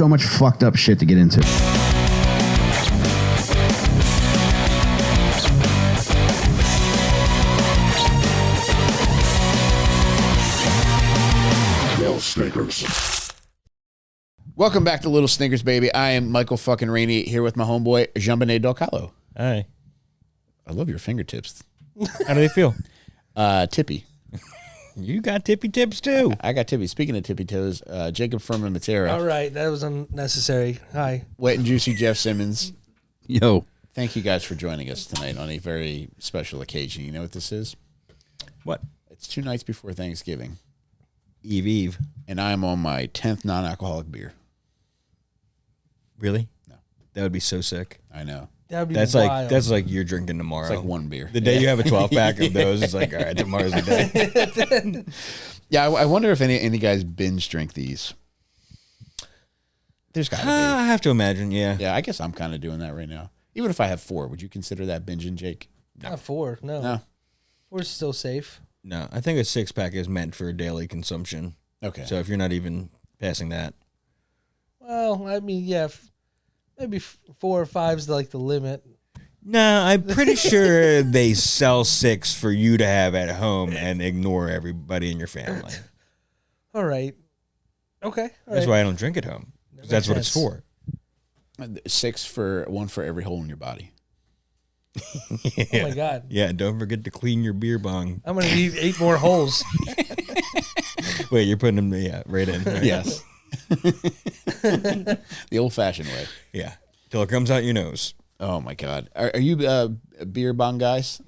so much fucked up shit to get into. Welcome back to Little Snickers, baby. I am Michael fucking Rainey here with my homeboy, Jon Delcollo. Hi. I love your fingertips. How do they feel? Tippy. You got tippy tips too. I got tippy. Speaking of tippy toes, Jacob Furman Mattera. All right, that was unnecessary. Hi. Wet and Juicy Jeff Simmons. Yo. Thank you guys for joining us tonight on a very special occasion. You know what this is? What? It's 2 nights before Thanksgiving. Eve. And I'm on my 10th non-alcoholic beer. Really? No. That would be so sick. I know. That'd be That's wild. like you're drinking tomorrow. It's like 1 beer. The day you have a 12-pack of those, it's like, all right, tomorrow's the day. Yeah, I wonder if any guys binge drink these. There's got to be. I have to imagine, yeah. Yeah, I guess I'm kind of doing that right now. Even if I have 4, would you consider that binging, Jake? Not 4. No. No. 4's still safe. No, I think a 6-pack is meant for daily consumption. Okay. So if you're not even passing that. Well, I mean, yeah, maybe 4 or 5's like the limit. No, I'm pretty sure they sell 6 for you to have at home and ignore everybody in your family. All right. Okay. That's why I don't drink at home. That's what it's for. 6 for 1 for every hole in your body. Yeah. Oh my God. Yeah, don't forget to clean your beer bong. I'm going to need 8 more holes. Wait, you're putting them right in. Right? Yes. The old-fashioned way. Yeah. Till it comes out your nose. Oh my God. Are you beer bong guys?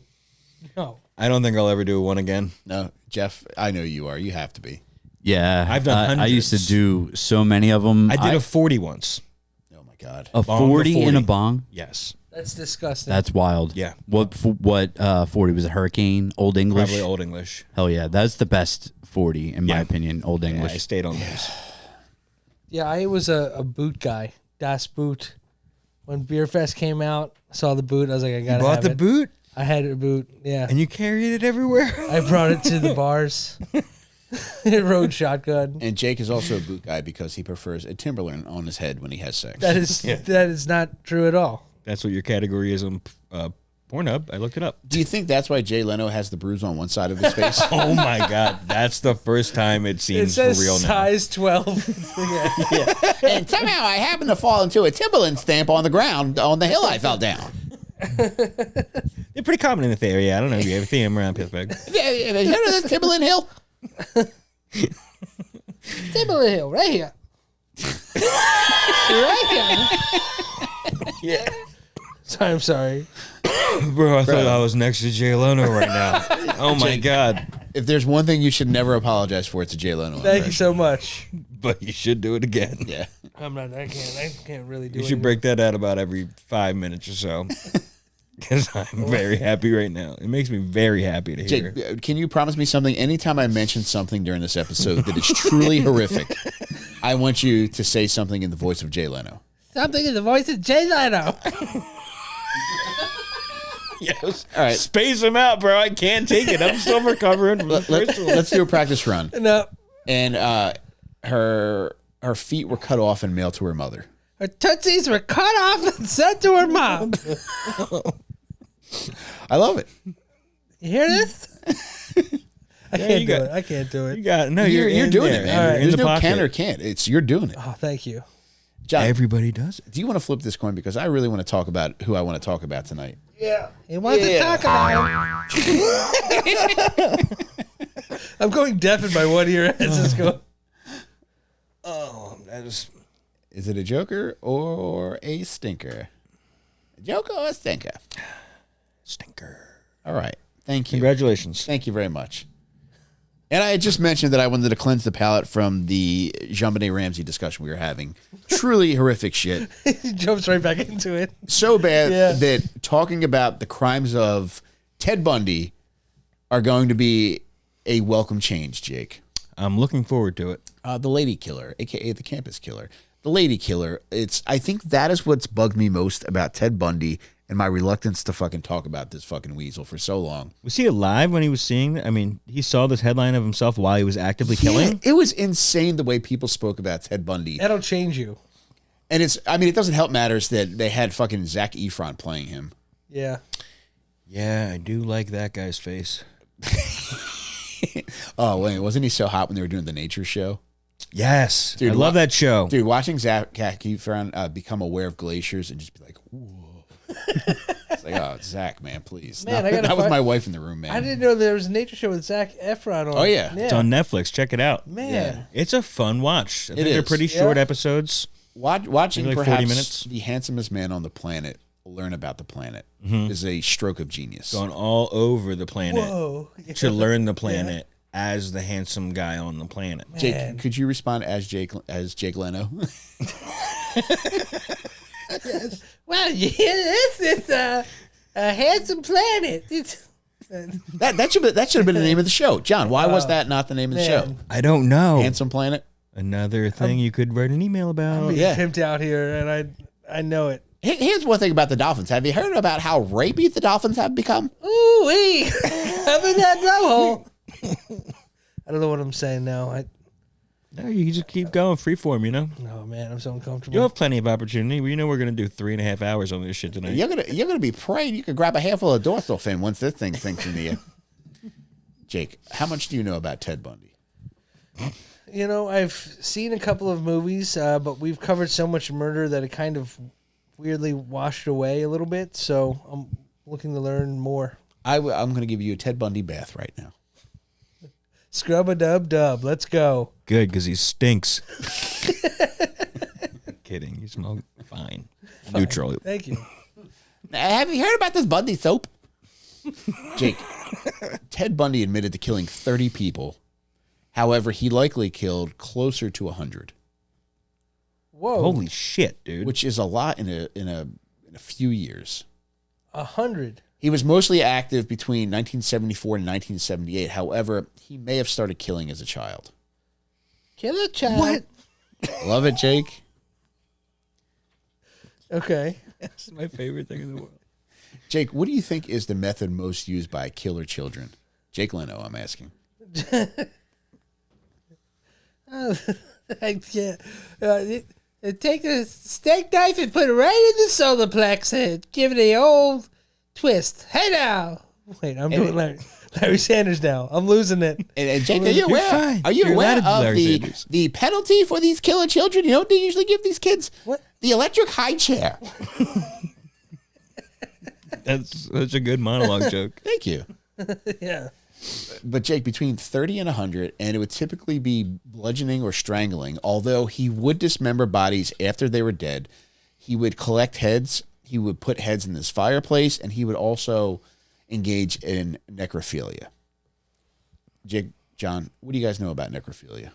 No. I don't think I'll ever do one again. No, Jeff. I know you are. You have to be. Yeah. I've done hundreds. I used to do so many of them. I did a 40 once. Oh my God. A Bong to 40 in a 40. bong? Yes. That's disgusting. That's wild. Yeah. What 40 was a Hurricane? Old English? Probably Old English. Hell yeah. That's the best 40 in my Yeah. opinion. Old Yeah, English. I stayed on those. Yeah, I was a boot guy. Das Boot. When Beer Fest came out, I saw the boot. I was like, I gotta You bought have the it. boot I had a boot. Yeah. and you carried it everywhere? I brought it to the bars. It rode shotgun. And Jake is also a boot guy because he prefers a Timberland on his head when he has sex. That is not true at all. That's what your category is on Pornhub. I looked it up. Do you think that's why Jay Leno has the bruise on one side of his face? Oh my God. That's the first time it It seems for says real now. size 12. Yeah. And somehow I happened to fall into a Timberland stamp on the ground on the hill I fell down. They're pretty common in the area. I don't know if you ever see them around Pittsburgh. Yeah, you know this Timberland hill? Timberland Hill, right here. Right here. Yeah. Sorry, I'm sorry. Bro, I thought I was next to Jay Leno right now. Oh my God. If there's one thing you should never apologize for, it's a Jay Leno. Thank you so much. But you should do it again. Yeah. I can't really do it. You should break that out about every 5 minutes or so. Because I'm very happy right now. It makes me very happy to hear. Jake, can you promise me something? Anytime I mention something during this episode that is truly horrific, I want you to say something in the voice of Jay Leno. Something in the voice of Jay Leno. Yes. All right. Space him out, bro. I can't take it. I'm still recovering from the first one. Let's do a practice run. No. And her feet were cut off and mailed to her mother. Her tootsies were cut off and sent to her mom. I love it. You hear this? I can't you do got- it. I can't do it. You got no. You're in doing there. it, man. All right. You're in There's the no pocket. can or can't. You're doing it. Oh, thank you. John, Everybody does it. do you want to flip this coin? Because I really want to talk about who I want to talk about tonight. Yeah. He wants to talk about it. I'm going deaf in my one ear as this goes. Oh, that is. Is it a joker or a stinker? A joker or a stinker? Stinker. All right. Thank you. Congratulations. Thank you very much. And I had just mentioned that I wanted to cleanse the palate from the Jean-Benet Ramsey discussion we were having. Truly horrific shit. He jumps right back into it. So bad Yeah. that talking about the crimes of Ted Bundy are going to be a welcome change, Jake. I'm looking forward to it. The lady killer, a.k.a. the campus killer. The lady killer. I think that is what's bugged me most about Ted Bundy and my reluctance to fucking talk about this fucking weasel for so long. Was he alive when he was seeing? I mean, he saw this headline of himself while he was actively killing. It was insane the way people spoke about Ted Bundy. That'll change you. And it doesn't help matters that they had fucking Zac Efron playing him. Yeah. Yeah, I do like that guy's face. Oh, wait, wasn't he so hot when they were doing the nature show? Yes. Dude, I love that show. Dude, watching Zac Efron become aware of glaciers and just be like, whoa. It's like, oh, Zach, man, please. Man, not, I gotta not with find- my wife in the room, man. I didn't know there was a nature show with Zac Efron on. Oh, yeah. It's on Netflix. Check it out. Man. Yeah. It's a fun watch. I think is. they're pretty short Yeah. episodes. Watching Maybe like 40 perhaps minutes. the handsomest man on the planet learn about the planet is a stroke of genius. Gone all over the planet Whoa. to learn the planet as the handsome guy on the planet. Jake, Man. could you respond as Jake Leno? Well, yeah, it's a handsome planet. It's, that should have been the name of the show. John, why was that not the name of the show? man. I don't know. Handsome Planet? Another thing you could write an email about. being yeah. pimped out here, and I know it. Here's one thing about the Dolphins. Have you heard about how rapey the Dolphins have become? Ooh, wee. Up in that blowhole. I don't know what I'm saying now. No, you just keep going, freeform, you know? No, man, I'm so uncomfortable. You'll have plenty of opportunity. You know we're going to do 3.5 hours on this shit tonight. You're gonna be praying you could grab a handful of dorsal fin once this thing sinks into you. Jake, how much do you know about Ted Bundy? You know, I've seen a couple of movies, but we've covered so much murder that it kind of weirdly washed away a little bit. So I'm looking to learn more. I'm going to give you a Ted Bundy bath right now. Scrub-a-dub-dub. Let's go. Good, because he stinks. Kidding. You smell fine. Neutral. Thank you. Have you heard about this Bundy soap? Jake, Ted Bundy admitted to killing 30 people. However, he likely killed closer to 100, Whoa. Holy shit, dude. which is a lot in a few years. 100. He was mostly active between 1974 and 1978. However, he may have started killing as a child. Kill a child. What? Love it, Jake. Okay. That's my favorite thing in the world. Jake, what do you think is the method most used by killer children? Jake Leno, I'm asking. I can't. Take a steak knife and put it right in the solar plex and give it a old twist. Hey now. Wait, I'm doing Larry Sanders now. I'm losing it. And Jake, are you You're aware? fine. Are you You're aware allowed to do of Larry Sanders. the penalty for these killer children? You know what they usually give these kids? What? The electric high chair. That's such a good monologue joke. Thank you. Yeah. But Jake, between 30 and 100, and it would typically be bludgeoning or strangling, although he would dismember bodies after they were dead. He would collect heads. He would put heads in his fireplace, and he would also engage in necrophilia. Jake, John, what do you guys know about necrophilia?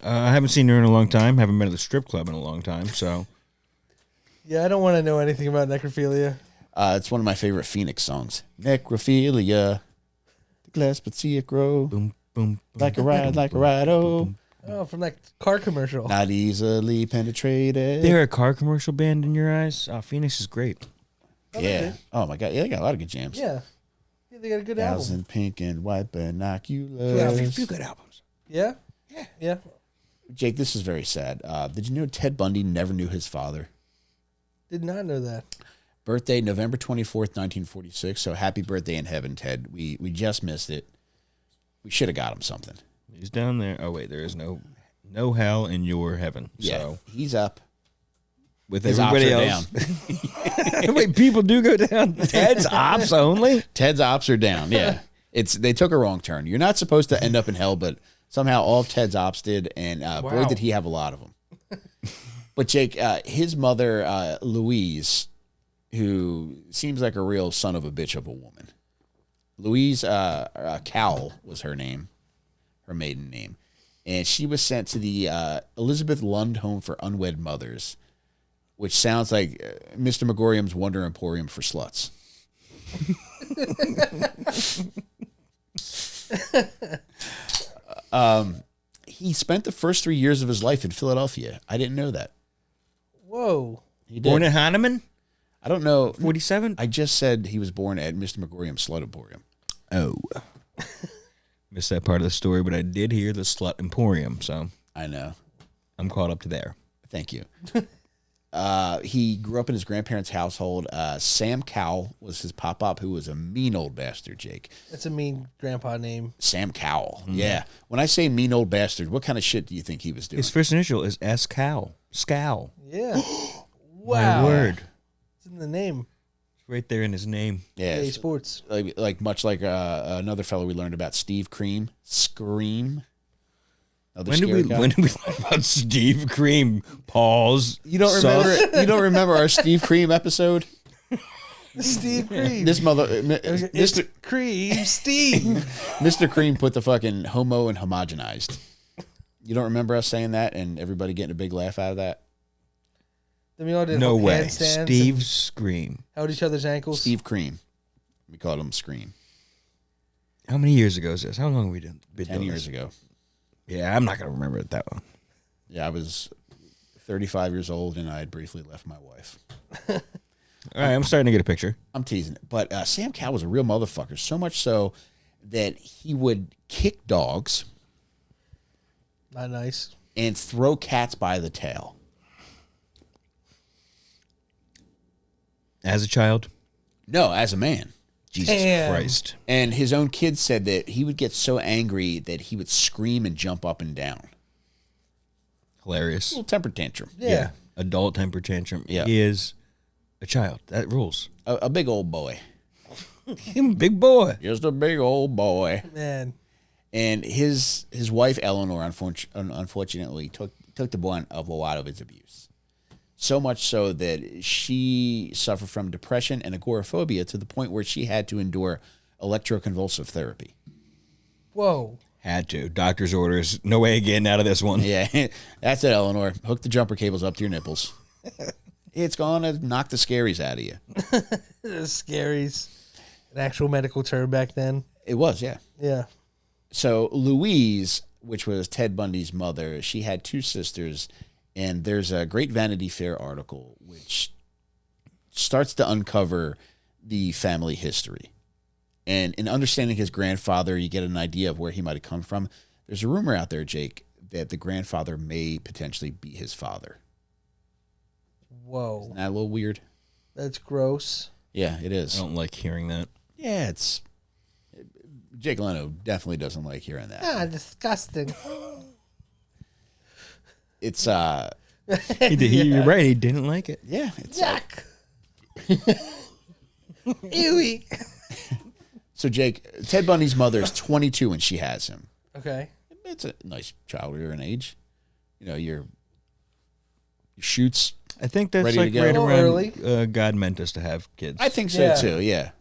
I haven't seen her in a long time. Haven't been to the strip club in a long time, so... Yeah, I don't want to know anything about necrophilia. It's one of my favorite Phoenix songs. Necrophilia. The glass but see it grow. Boom, boom, boom. Like a ride, oh. Oh, from that car commercial. Not easily penetrated. They're a car commercial band in your eyes? Oh, Phoenix is great. Yeah. Oh my God. Yeah, they got a lot of good jams. Yeah. Yeah, they got a good album. Thousand pink and white binoculars. Yeah, A few good albums. Yeah? Yeah. Jake, this is very sad. Did you know Ted Bundy never knew his father? Did not know that. Birthday, November 24th, 1946. So happy birthday in heaven, Ted. We just missed it. We should have got him something. He's down there. Oh, wait, there is no hell in your heaven. Yeah. So, He's up. with His everybody ops else. are down. Wait, people do go down. Ted's ops only? Ted's ops are down. Yeah. They took a wrong turn. You're not supposed to end up in hell, but somehow all of Ted's ops did, and boy, Wow. did he have a lot of them. But Jake, his mother, Louise, who seems like a real son of a bitch of a woman. Louise Cowell was her name, her maiden name. And she was sent to the Elizabeth Lund Home for Unwed Mothers, which sounds like Mr. Megorium's Wonder Emporium for sluts. He spent the first 3 years of his life in Philadelphia. I didn't know that. Whoa. He did. Born in Hahnemann? I don't know. 47? I just said he was born at Mr. Megorium's Slut Emporium. Oh. Missed that part of the story, but I did hear the Slut Emporium, so I know. I'm caught up to there. Thank you. He grew up in his grandparents' household. Sam Cowell was his pop-up, who was a mean old bastard, Jake. That's a mean grandpa name. Sam Cowell. Yeah. When I say mean old bastard, what kind of shit do you think he was doing? His first initial is S. Cow. Scowl. Yeah. Wow. My word. It's in the name. It's right there in his name. Yeah. EA Sports. Like much like another fellow we learned about, Steve Scream. When did we learn about Steve Cream? Pause. You don't remember? You don't remember our Steve Cream episode? Steve Cream. This mother, Mr. Cream Steve. Mr. Cream put the fucking homo and homogenized. You don't remember us saying that and everybody getting a big laugh out of that? Then we all did No way. handstands Steve and Scream. held each other's ankles. Steve Cream. We called him Scream. How many years ago is this? How long have we been 10 years ago. Yeah, I'm not going to remember it that long. Yeah, I was 35 years old and I had briefly left my wife. All right, I'm starting to get a picture. I'm teasing. But Sam Cowell was a real motherfucker, so much so that he would kick dogs Not nice. and throw cats by the tail. As a child? No, as a man. Jesus Damn. Christ. And his own kids said that he would get so angry that he would scream and jump up and down. Hilarious. Little temper tantrum. Yeah. Adult temper tantrum. Yeah. He is a child. That rules. A big old boy. Him, big boy. Just a big old boy. Man. And his wife, Eleanor, unfortunately took the brunt of a lot of his abuse. So much so that she suffered from depression and agoraphobia to the point where she had to endure electroconvulsive therapy. Whoa. Had to. Doctor's orders. No way of getting out of this one. Yeah, that's it, Eleanor. Hook the jumper cables up to your nipples. It's going to knock the scaries out of you. The scaries. An actual medical term back then. It was, yeah. Yeah. So Louise, which was Ted Bundy's mother, she had two sisters, and there's a great Vanity Fair article which starts to uncover the family history. And in understanding his grandfather, you get an idea of where he might have come from. There's a rumor out there, Jake, that the grandfather may potentially be his father. Whoa. Isn't that a little weird? That's gross. Yeah, it I is. don't like hearing that. Yeah, Jake Leno definitely doesn't like hearing that. Ah, disgusting. It's You're right. He didn't like it. yeah, it's Yuck. Ewy. so Jake, Ted Bundy's mother is 22 when she has him. Okay. It's a nice child rearing age. You know, your shoots. I think that's Ready to like go. right A little around early. God meant us to have kids. I think so Yeah. too. Yeah.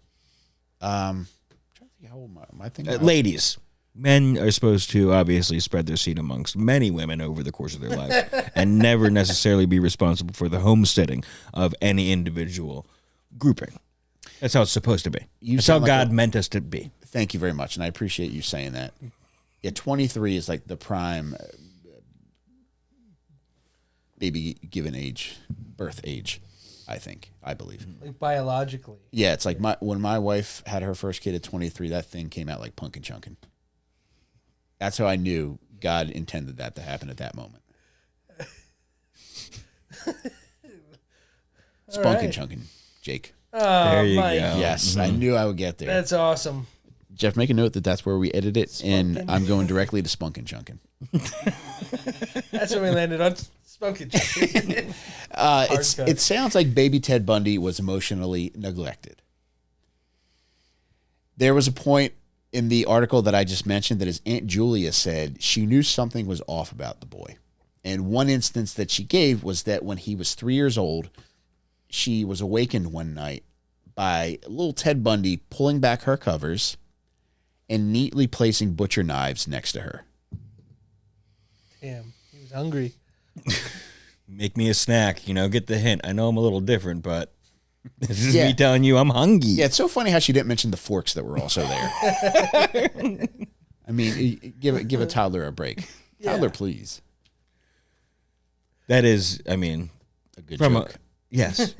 I'm trying to think how old am I? I think Ladies, men are supposed to obviously spread their seed amongst many women over the course of their life and never necessarily be responsible for the homesteading of any individual grouping. That's how it's supposed to be. You That's how sound like God a- meant us to be. Thank you very much, and I appreciate you saying that. Yeah, 23 is like the prime baby given age, birth age. I believe. Like biologically. Yeah, it's like when my wife had her first kid at 23, that thing came out like punkin' chunkin'. That's how I knew God intended that to happen at that moment. Spunkin' right. chunkin', Jake. Oh, There you Mike. go. Yes, I knew I would get there. That's awesome. Jeff, make a note that that's where we edit it, and Spunkin'. I'm going directly to Spunkin' Chunkin'. That's when we landed on smoking. It sounds like baby Ted Bundy was emotionally neglected. There was a point in the article that I just mentioned that his Aunt Julia said she knew something was off about the boy. And one instance that she gave was that when he was 3 years old, she was awakened one night by little Ted Bundy pulling back her covers and neatly placing butcher knives next to her. Damn, he was hungry. Make me a snack, get the hint. I know I'm a little different, but this is Yeah. me telling you I'm hungry. Yeah, it's so funny how she didn't mention the forks that were also there. I mean, give a toddler a break. Toddler, please. That is, I mean, A good from joke. yes,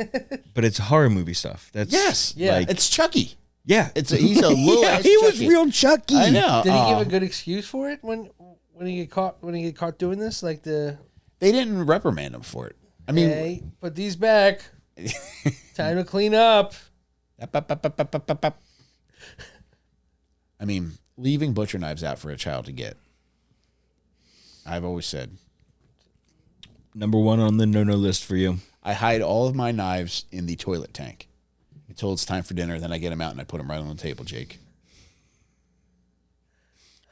but it's horror movie stuff. That's Yes. Yeah. like, It's Chucky. yeah. He's a little yeah, ass he was Chucky. real Chucky. I know. Did he give a good excuse for it when he get caught doing this? Like They didn't reprimand him for it. I mean, hey, put these back. Time to clean up. I mean, leaving butcher knives out for a child to get. I've always said. Number one on the no-no list for you. I hide all of my knives in the toilet tank until it's time for dinner. Then I get them out and I put them right on the table, Jake.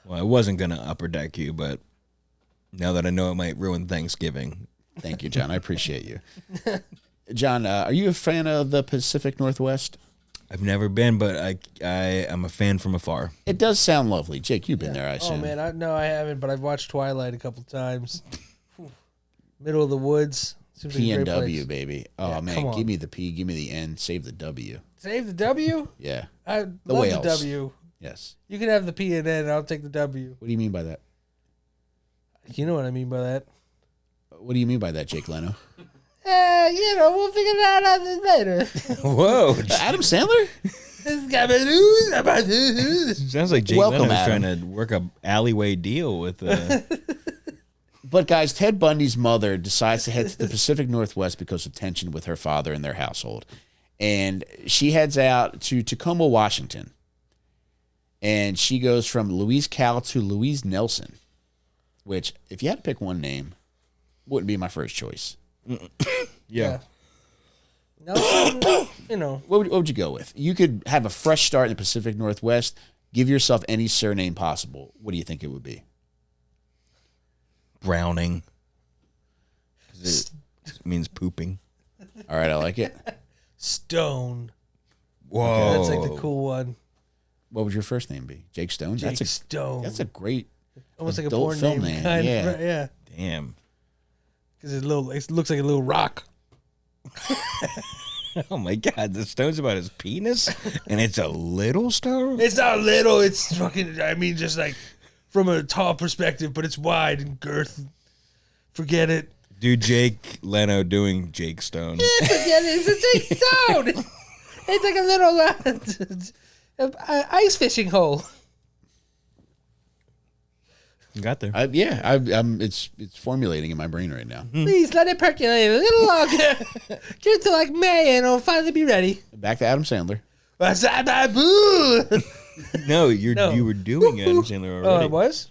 Well, I wasn't going to upper deck you, but now that I know it might ruin Thanksgiving. Thank you, John. I appreciate you. John, are you a fan of the Pacific Northwest? I've never been, but I am a fan from afar. It does sound lovely. Jake, you've been there, I assume. Oh, man. No, I haven't, but I've watched Twilight a couple times. Middle of the woods. Seems like a great P&W, place. baby. Oh, Yeah, man. come on. Give me the P. Give me the N. Save the W. Save the W? Yeah. I The love whales. the W. Yes. You can have the P and N. I'll take the W. What do you mean by that? You know what I mean by that. What do you mean by that, Jake Leno? We'll figure it out on this later. Whoa. Adam Sandler? Sounds like Jake Welcome, Leno's Adam. trying to work a alleyway deal with But, guys, Ted Bundy's mother decides to head to the Pacific Northwest because of tension with her father and their household. And she heads out to Tacoma, Washington. And she goes from Louise Cal to Louise Nelson, which, if you had to pick one name, wouldn't be my first choice. Yeah. Nelson, What would you go with? You could have a fresh start in the Pacific Northwest. Give yourself any surname possible. What do you think it would be? Browning. 'Cause it means pooping. All right, I like it. Stone. Whoa. That's like the cool one. What would your first name be? Jake Stone? Jake Stone. That's a great Almost like a adult porn film name. name. Kind Yeah. of, yeah. Damn. Because it looks like a little rock. Oh my God, the stone's about his penis, and it's a little stone. It's not little. It's fucking. I mean, just like from a tall perspective, but it's wide in girth. Forget it. Do Jake Leno doing Jake Stone? Forget it. It's a Jake Stone. It's like a little ice fishing hole. You got there. It's formulating in my brain right now. Please let it percolate a little longer. Get to like May and it'll finally be ready. Back to Adam Sandler. No, No. you were doing Adam Sandler Oh, already. it was?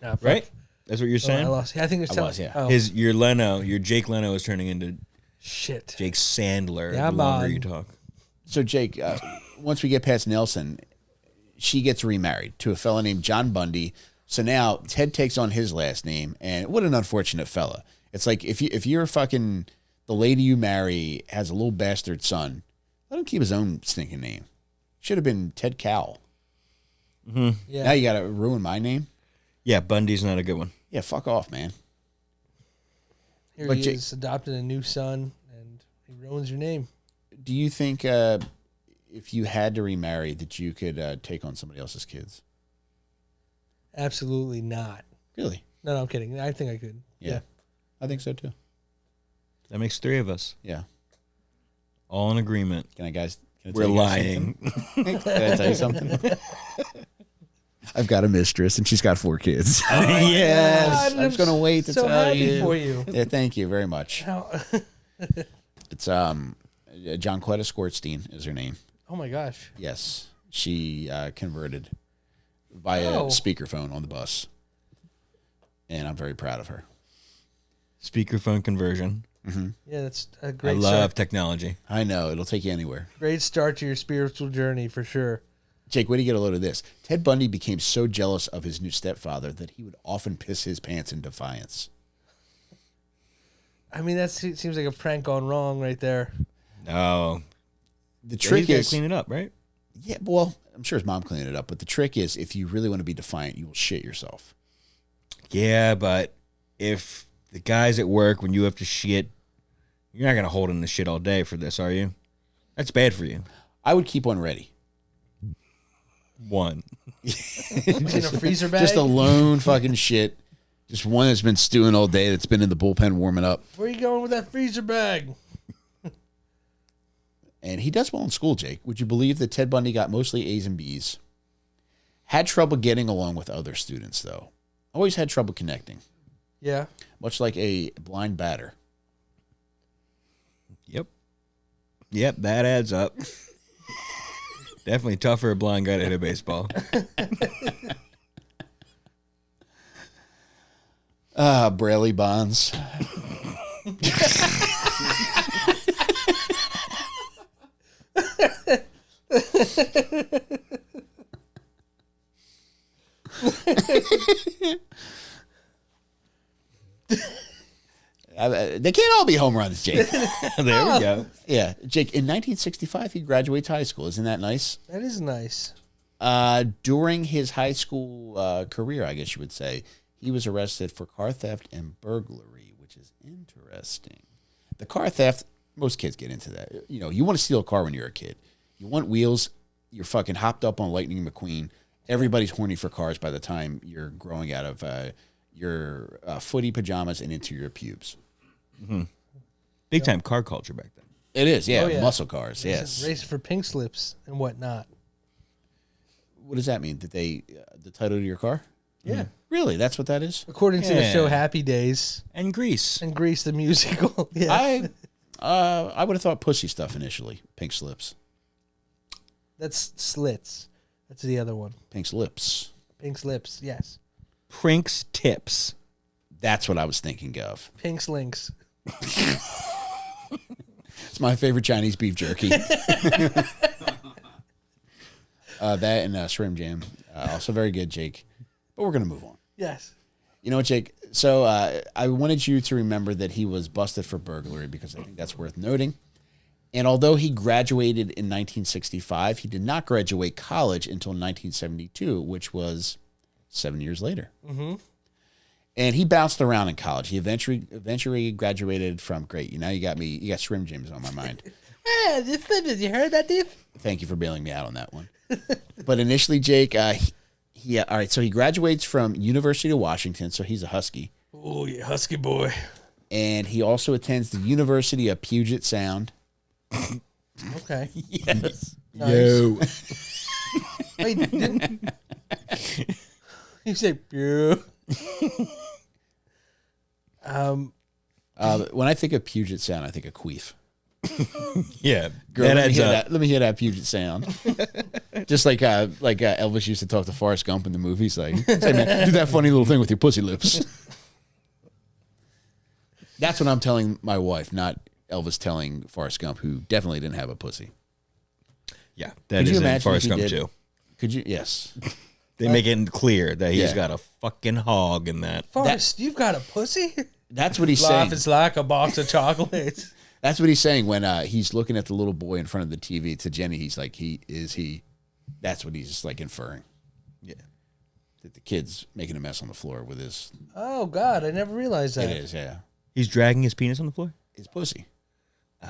Nah, fuck. Right? That's what you're Oh, I saying? lost. I think it was. I was, yeah. Oh, Your Jake Leno is turning into shit. Jake Sandler Yeah, the longer man. you talk. So, Jake, once we get past Nelson, she gets remarried to a fella named Jon Bundy. So now Ted takes on his last name, and what an unfortunate fella. It's like if you're fucking the lady you marry has a little bastard son, let him keep his own stinking name. Should have been Ted Cowell. Yeah. Now you got to ruin my name. Yeah, Bundy's not a good one. Yeah, fuck off, man. Here but he Jake- is, adopted a new son, and he ruins your name. Do you think if you had to remarry that you could take on somebody else's kids? Absolutely not. Really? No, I'm kidding. I think I could. Yeah. I think so too. That makes three of us. Yeah. All in agreement. Can I tell We're you guys lying. something? Can I tell you something? I've got a mistress and she's got 4 kids. Yes. God, I'm just gonna wait to so tell happy you. for you. Yeah, thank you very much. How- It's John Quetta Skortstein is her name. oh my gosh. Yes. She converted via Oh. speakerphone on the bus. And I'm very proud of her. Speakerphone conversion. Yeah, that's a I great love start. technology. I know, it'll take you anywhere. Great start to your spiritual journey for sure. Jake, where do you get a load of this? Ted Bundy became so jealous of his new stepfather that he would often piss his pants in defiance. I mean, that seems like a prank gone wrong right there. No. The He's trick gotta is, clean it up, right? yeah, well, I'm sure his mom cleaned it up, but the trick is if you really want to be defiant, you will shit yourself. Yeah, but if the guys at work, when you have to shit, you're not going to hold in the shit all day for this, are you? That's bad for you. I would keep one ready. One. In a freezer bag? Just a lone fucking shit. Just one that's been stewing all day that's been in the bullpen warming up. Where are you going with that freezer bag? And he does well in school, Jake. Would you believe that Ted Bundy got mostly A's and B's? Had trouble getting along with other students, though. Always had trouble connecting. Yeah. much like a blind batter. Yep, that adds up. Definitely tough for a blind guy to hit a baseball. Braley Bonds. They can't all be home runs, Jake. There we go. Yeah, Jake, in 1965, he graduates high school. Isn't that nice? That is nice. During his high school career, I guess you would say, he was arrested for car theft and burglary, which is interesting. The car theft, most kids get into that. You know, you want to steal a car when you're a kid. You want wheels. You're fucking hopped up on Lightning McQueen. Everybody's horny for cars by the time you're growing out of your footy pajamas and into your pubes. Mm-hmm. Big time car culture back then. It is, yeah. Oh, yeah. Muscle cars, yes. Racing for pink slips and whatnot. What does that mean? Did they the title to your car? Yeah. Really? That's what that is? According to the Yeah. show Happy Days And Grease. and Grease the musical. Yeah. I would have thought pussy stuff initially. Pink slips. That's slits. That's the other one. Pink slips. Pink slips. Yes. Prinks tips. That's what I was thinking of. Pink slinks. It's my favorite Chinese beef jerky. That and shrimp jam. Also very good, Jake. But we're going to move on. Yes. You know what, Jake? So I wanted you to remember that he was busted for burglary because I think that's worth noting. And although he graduated in 1965, he did not graduate college until 1972, which was 7 years later. Mm-hmm. And he bounced around in college. He eventually graduated from, great, you got me, you got Shrimp James on my mind. Hey, you heard that, Dave? Thank you for bailing me out on that one. But initially, Jake, all right, so he graduates from University of Washington, so he's a Husky. Oh, yeah, Husky boy. And he also attends the University of Puget Sound. Okay. Yes. Nice. Yo. Wait, didn't... You say, pew. When I think of Puget Sound, I think of queef. Yeah. Girl, that let adds up. me hear that Puget Sound. Just like Elvis used to talk to Forrest Gump in the movies, like, "Hey man, do that funny little thing with your pussy lips." That's what I'm telling my wife, not Elvis telling Forrest Gump, who definitely didn't have a pussy. Yeah. Could That you is in imagine if Forrest he Gump did? too. Could you? Yes. They make it clear that he's Yeah. got a fucking hog in that. Forrest, you've got a pussy? That's what he's Life saying. is like a box of chocolates. That's what he's saying when he's looking at the little boy in front of the TV. To Jenny, he's like, he. That's what he's like inferring. Yeah. That the kid's making a mess on the floor with his. Oh, God, I never realized that. It is, yeah. He's dragging his penis on the floor? His pussy. Oh,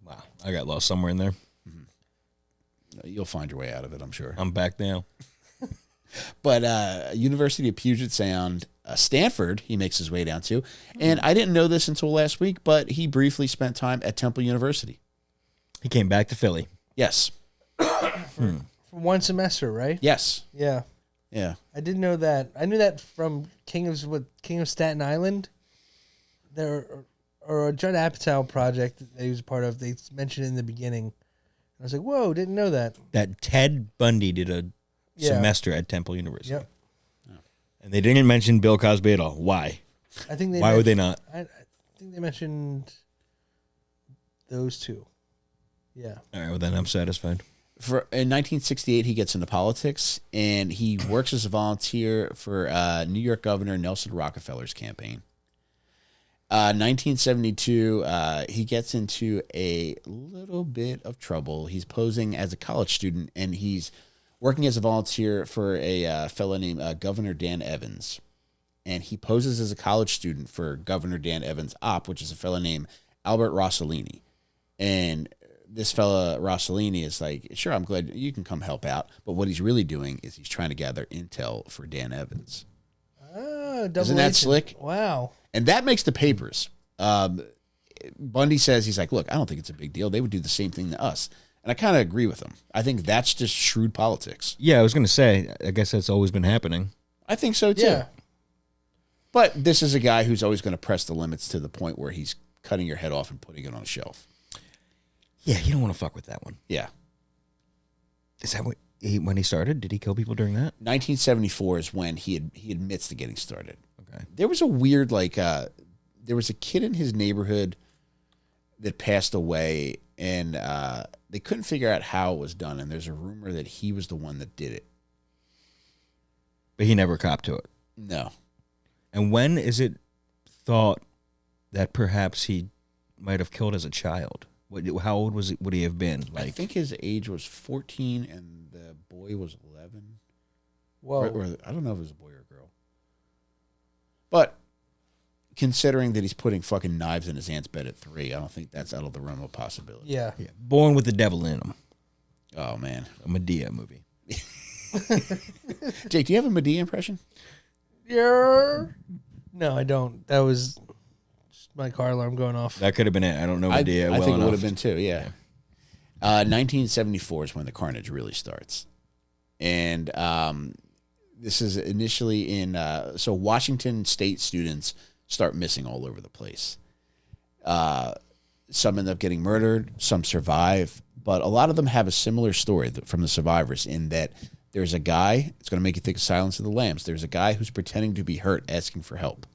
wow. I got lost somewhere in there. You'll find your way out of it, I'm sure. I'm back now. But University of Puget Sound, Stanford, he makes his way down to. And I didn't know this until last week, but he briefly spent time at Temple University. He came back to Philly. Yes. For one semester, right? Yes. Yeah. Yeah. I didn't know that. I knew that from King of Staten Island. There or a Judd Apatow project that he was part of. They mentioned it in the beginning. I was like, whoa, didn't know that. That Ted Bundy did a Yeah. semester at Temple University. Yep. And they didn't mention Bill Cosby at all. Why? I think they Why would they not? I think they mentioned those two. Yeah. All right, well, then I'm satisfied. In 1968, he gets into politics, and he works as a volunteer for New York Governor Nelson Rockefeller's campaign. 1972, he gets into a little bit of trouble. He's posing as a college student, and he's working as a volunteer for a fellow named Governor Dan Evans. And he poses as a college student for Governor Dan Evans' op, which is a fellow named Albert Rossellini. And this fella Rossellini is like, sure, I'm glad you can come help out. But what he's really doing is he's trying to gather intel for Dan Evans. Oh, double Isn't that agent. slick? Wow. And that makes the papers. Bundy says, he's like, look, I don't think it's a big deal. They would do the same thing to us. And I kind of agree with him. I think that's just shrewd politics. Yeah, I was going to say, I guess that's always been happening. I think so, too. Yeah. But this is a guy who's always going to press the limits to the point where he's cutting your head off and putting it on a shelf. Yeah, you don't want to fuck with that one. Yeah. Is that when he started? Did he kill people during that? 1974 is when he admits to getting started. Okay. There was a weird, there was a kid in his neighborhood that passed away, and they couldn't figure out how it was done, and there's a rumor that he was the one that did it. But he never copped to it. No. And when is it thought that perhaps he might have killed as a child? How old would he have been? I think his age was 14 and the boy was 11. Whoa. Or I don't know if it was a boy or a girl. But considering that he's putting fucking knives in his aunt's bed at 3, I don't think that's out of the realm of possibility. Yeah. Born with the devil in him. Oh, man. A Medea movie. Jake, do you have a Medea impression? Yeah. No, I don't. That was just my car alarm going off. That could have been it. I don't know Medea I well think enough. it would have been too, yeah. 1974 is when the carnage really starts. And this is initially in, so Washington State students start missing all over the place. Some end up getting murdered, some survive, but a lot of them have a similar story from the survivors in that there's a guy, it's going to make you think of Silence of the Lambs, there's a guy who's pretending to be hurt, asking for help.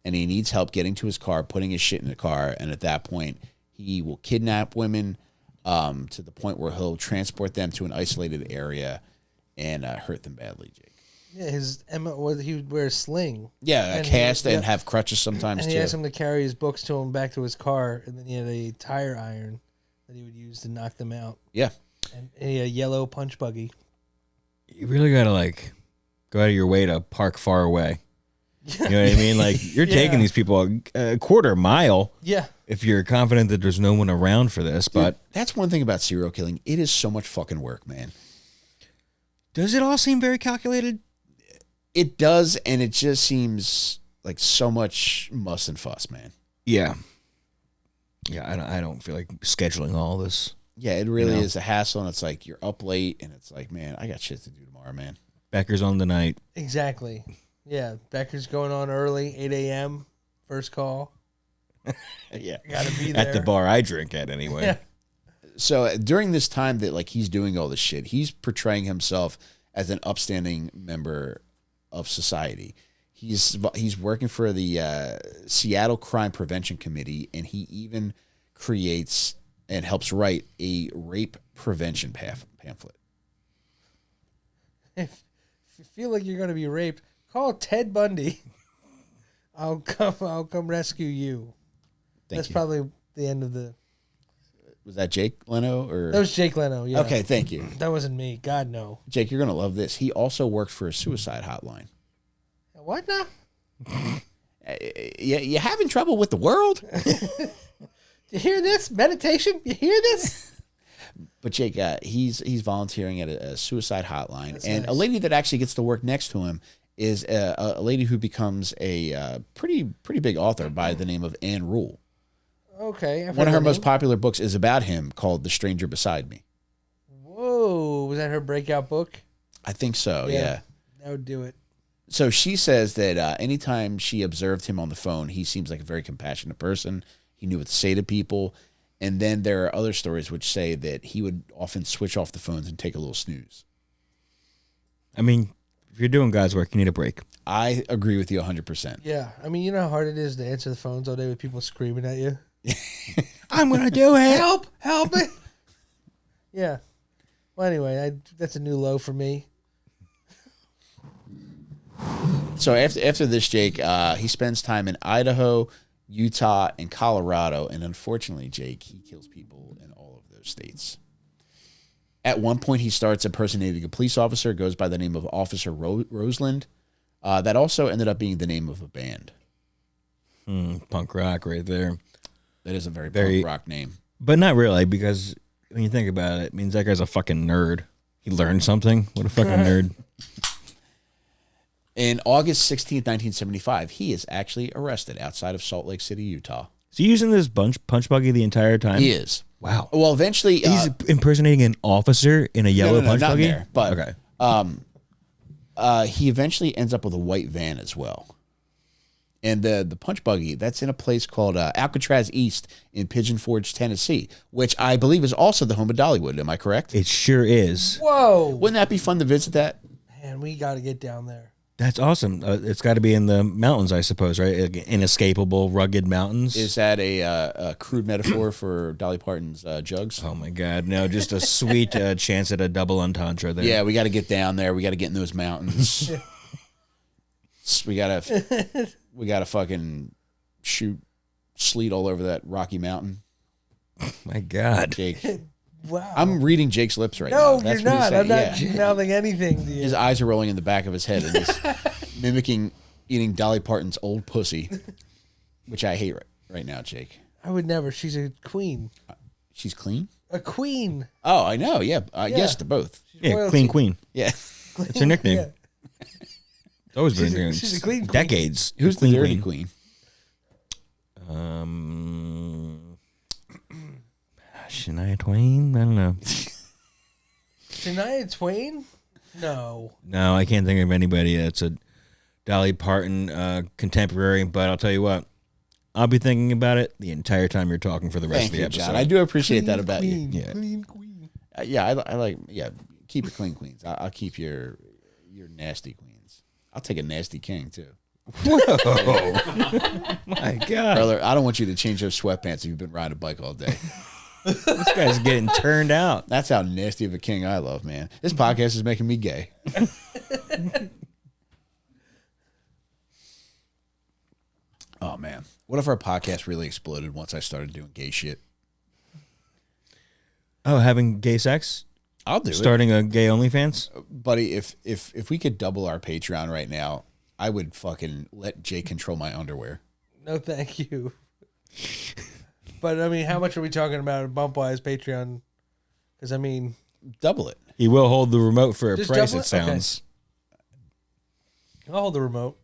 And he needs help getting to his car, putting his shit in the car, and at that point, he will kidnap women to the point where he'll transport them to an isolated area and hurt them badly, Jake. Yeah, he would wear a sling. Yeah, And a cast he- and yeah. have crutches sometimes And too. he asked him to carry his books to him back to his car, and then he had a tire iron that he would use to knock them out. Yeah. And he had a yellow punch buggy. You really got to go out of your way to park far away. You know what I mean? You're taking these people a quarter mile. Yeah. If you're confident that there's no one around for this, but That's one thing about serial killing. It is so much fucking work, man. does it all seem very calculated? It does, and it just seems like so much muss and fuss, man. Yeah. Yeah, I don't feel like scheduling all this. Yeah, it really You know? is a hassle, and it's like you're up late, and it's like, man, I got shit to do tomorrow, man. Becker's on the night. Exactly. Yeah. Becker's going on early, 8 a.m., first call. Yeah. Gotta be there. At the bar I drink at anyway. Yeah. So during this time that he's doing all this shit, he's portraying himself as an upstanding member of society. He's working for the Seattle Crime Prevention Committee, and he even creates and helps write a rape prevention pamphlet. If you feel like you're going to be raped, call Ted Bundy. I'll come rescue you. That's You. probably the end of the... Was that Jake Leno or? That was Jake Leno, yeah. Okay, thank you. That wasn't me. God, no. Jake, you're going to love this. He also worked for a suicide hotline. What now? You having trouble with the world? You hear this? Meditation? You hear this? But Jake, he's volunteering at a suicide hotline. That's and nice. a lady that actually gets to work next to him is a lady who becomes a pretty big author by the name of Anne Rule. Okay. One of her most popular books is about him, called The Stranger Beside Me. Whoa. Was that her breakout book? I think so, yeah. That would do it. So she says that anytime she observed him on the phone, he seems like a very compassionate person. He knew what to say to people. And then there are other stories which say that he would often switch off the phones and take a little snooze. I mean, if you're doing God's work, you need a break. I agree with you 100%. Yeah. I mean, you know how hard it is to answer the phones all day with people screaming at you? I'm going to do it. Help me. Yeah. Well, anyway, that's a new low for me. So after this, Jake, he spends time in Idaho, Utah, and Colorado. And unfortunately, Jake, he kills people in all of those states. At one point, he starts impersonating a police officer, goes by the name of Officer Roseland. That also ended up being the name of a band. Punk rock right there. That is a very Very- punk rock name. But not really, because when you think about it, it means that guy's a fucking nerd. He learned something. What a fucking nerd. In August 16th, 1975, he is actually arrested outside of Salt Lake City, Utah. Is he using this punch buggy the entire time? He is. Wow. Well, eventually... He's impersonating an officer in a yellow punch not buggy? there, but okay. he eventually ends up with a white van as well. And the punch buggy, that's in a place called Alcatraz East in Pigeon Forge, Tennessee, which I believe is also the home of Dollywood. Am I correct? It sure is. Whoa. Wouldn't that be fun to visit that? Man, we got to get down there. That's awesome. It's got to be in the mountains, I suppose, right? Inescapable, rugged mountains. Is that a crude metaphor for Dolly Parton's jugs? Oh my God, no! Just a sweet chance at a double entendre there. Yeah, we got to get down there. We got to get in those mountains. we gotta fucking shoot sleet all over that Rocky Mountain. My God, Jake. Wow. I'm reading Jake's lips right No, now. That's you're what he's not. I'm saying. not mouthing anything to you. His eyes are rolling in the back of his head and he's mimicking eating Dolly Parton's old pussy, which I hate right now, Jake. I would never. She's a queen. She's clean? A queen. Oh, I know. Yeah. Yes to both. yeah, royalty. Queen. Yeah. It's her nickname. Yeah. It's always been she's a clean queen. decades. Who's the dirty queen? Shania Twain. I don't know. Shania Twain? No. No, I can't think of anybody that's a Dolly Parton contemporary. But I'll tell you what, I'll be thinking about it the entire time you're talking for the rest Thank of the you, episode. John. I do appreciate that about Queen, you. Yeah. Clean queen. I like. Yeah, keep your clean queens. I'll keep your nasty queens. I'll take a nasty king too. My God, Brother, I don't want you to change those sweatpants if you've been riding a bike all day. this guy's getting turned out. That's how nasty of a king I love, man. This podcast is making me gay. Oh man, what if our podcast really exploded once I started doing gay shit? Oh, having gay sex? I'll do Starting a gay OnlyFans? it, buddy. If we could double our Patreon right now, I would fucking let Jay control my underwear. No, thank you. But, I mean, how much are we talking about bump-wise Patreon? Because, I mean... Double it. He will hold the remote for a Just price, double it it? sounds. I'll hold the remote.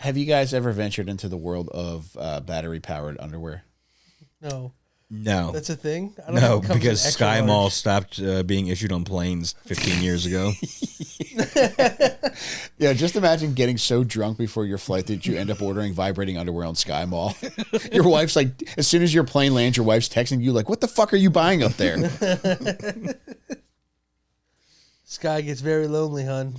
Have you guys ever ventured into the world of battery-powered underwear? No. No. That's a thing? I don't No, think it comes because in extra Sky large. Mall stopped being issued on planes 15 years ago. Yeah, just imagine getting so drunk before your flight that you end up ordering vibrating underwear on Sky Mall. Your wife's like, as soon as your plane lands, your wife's texting you like, what the fuck are you buying up there? Sky gets very lonely, hon.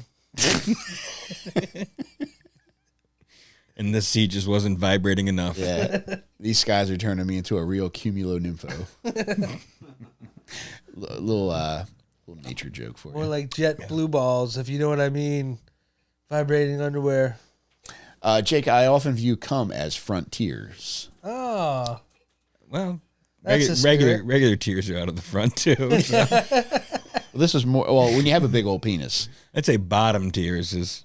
And the seat just wasn't vibrating enough. Yeah, these skies are turning me into a real cumulo-nympho. little nature joke for More you. like jet blue balls, if you know what I mean. Vibrating underwear. Jake, I often view cum as frontiers. Oh. Well, That's the spirit. regular tears are out of the front, too. So. Well, this is more, well, when you have a big old penis. I'd say bottom tiers is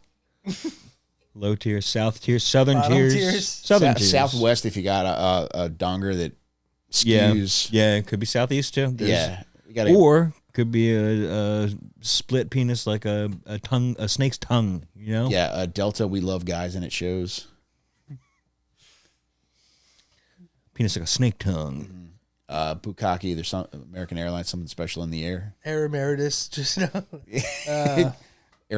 low tiers, south tiers, southern Bottom tiers, tiers. southern tiers. Southwest, if you got a donger that Yeah, skews. yeah, it could be southeast too. There's- Yeah. You gotta, or could be a split penis like a snake's tongue. You know. yeah, Delta, we love guys, and it shows. Penis like a snake tongue. Bukkake, there's some American Airlines, something special in the air. Air Emeritus. Just now. Aer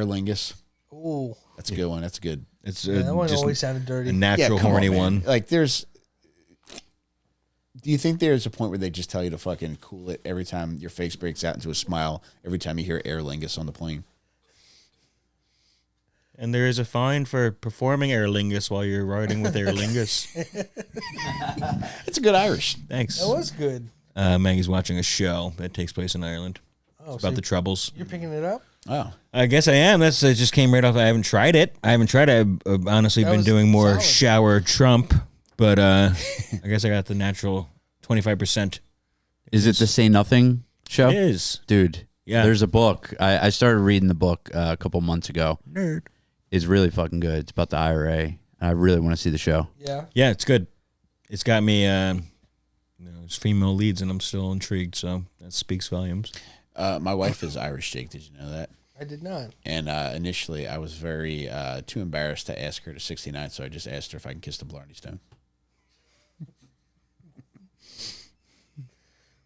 Lingus. Ooh. That's a good one. That's good. It's Yeah, that one just always sounded dirty. a natural come on, horny man. one. Like there's. Do you think there's a point where they just tell you to fucking cool it every time your face breaks out into a smile every time you hear Aer Lingus on the plane? And there is a fine for performing Aer Lingus while you're riding with Aer Lingus. It's a good Irish. Thanks. That was good. Maggie's watching a show that takes place in Ireland. Oh, It's about so the Troubles. you're picking it up? Oh, I guess I am. It just came right off. I haven't tried it. I've honestly That been was doing more solid. shower Trump, but I guess I got the natural 25%. Is it the Say Nothing show? It is. Dude, Yeah. there's a book. I started reading the book a couple months ago. Nerd. It's really fucking good. It's about the IRA. I really want to see the show. Yeah. Yeah, it's good. It's got me, it's female leads, and I'm still intrigued, so that speaks volumes. my wife is Irish, Jake. Did you know that? I did not. And initially, I was very too embarrassed to ask her to 69, so I just asked her if I can kiss the Blarney Stone.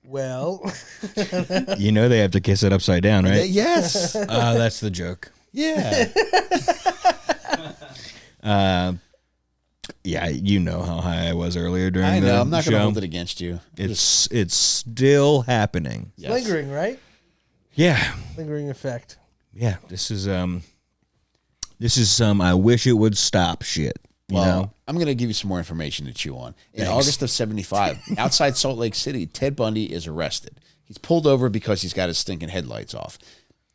Well, You know they have to kiss it upside down, right? Yes. That's the joke. Yeah. Yeah, you know how high I was earlier during I the know. I'm not going to show. hold it against you. It's still happening. Yes. Lingering, right? Yeah. Lingering effect. Yeah, this is some I wish it would stop shit. You know? I'm going to give you some more information to chew on. In Thanks. August of 75, outside Salt Lake City, Ted Bundy is arrested. He's pulled over because he's got his stinking headlights off.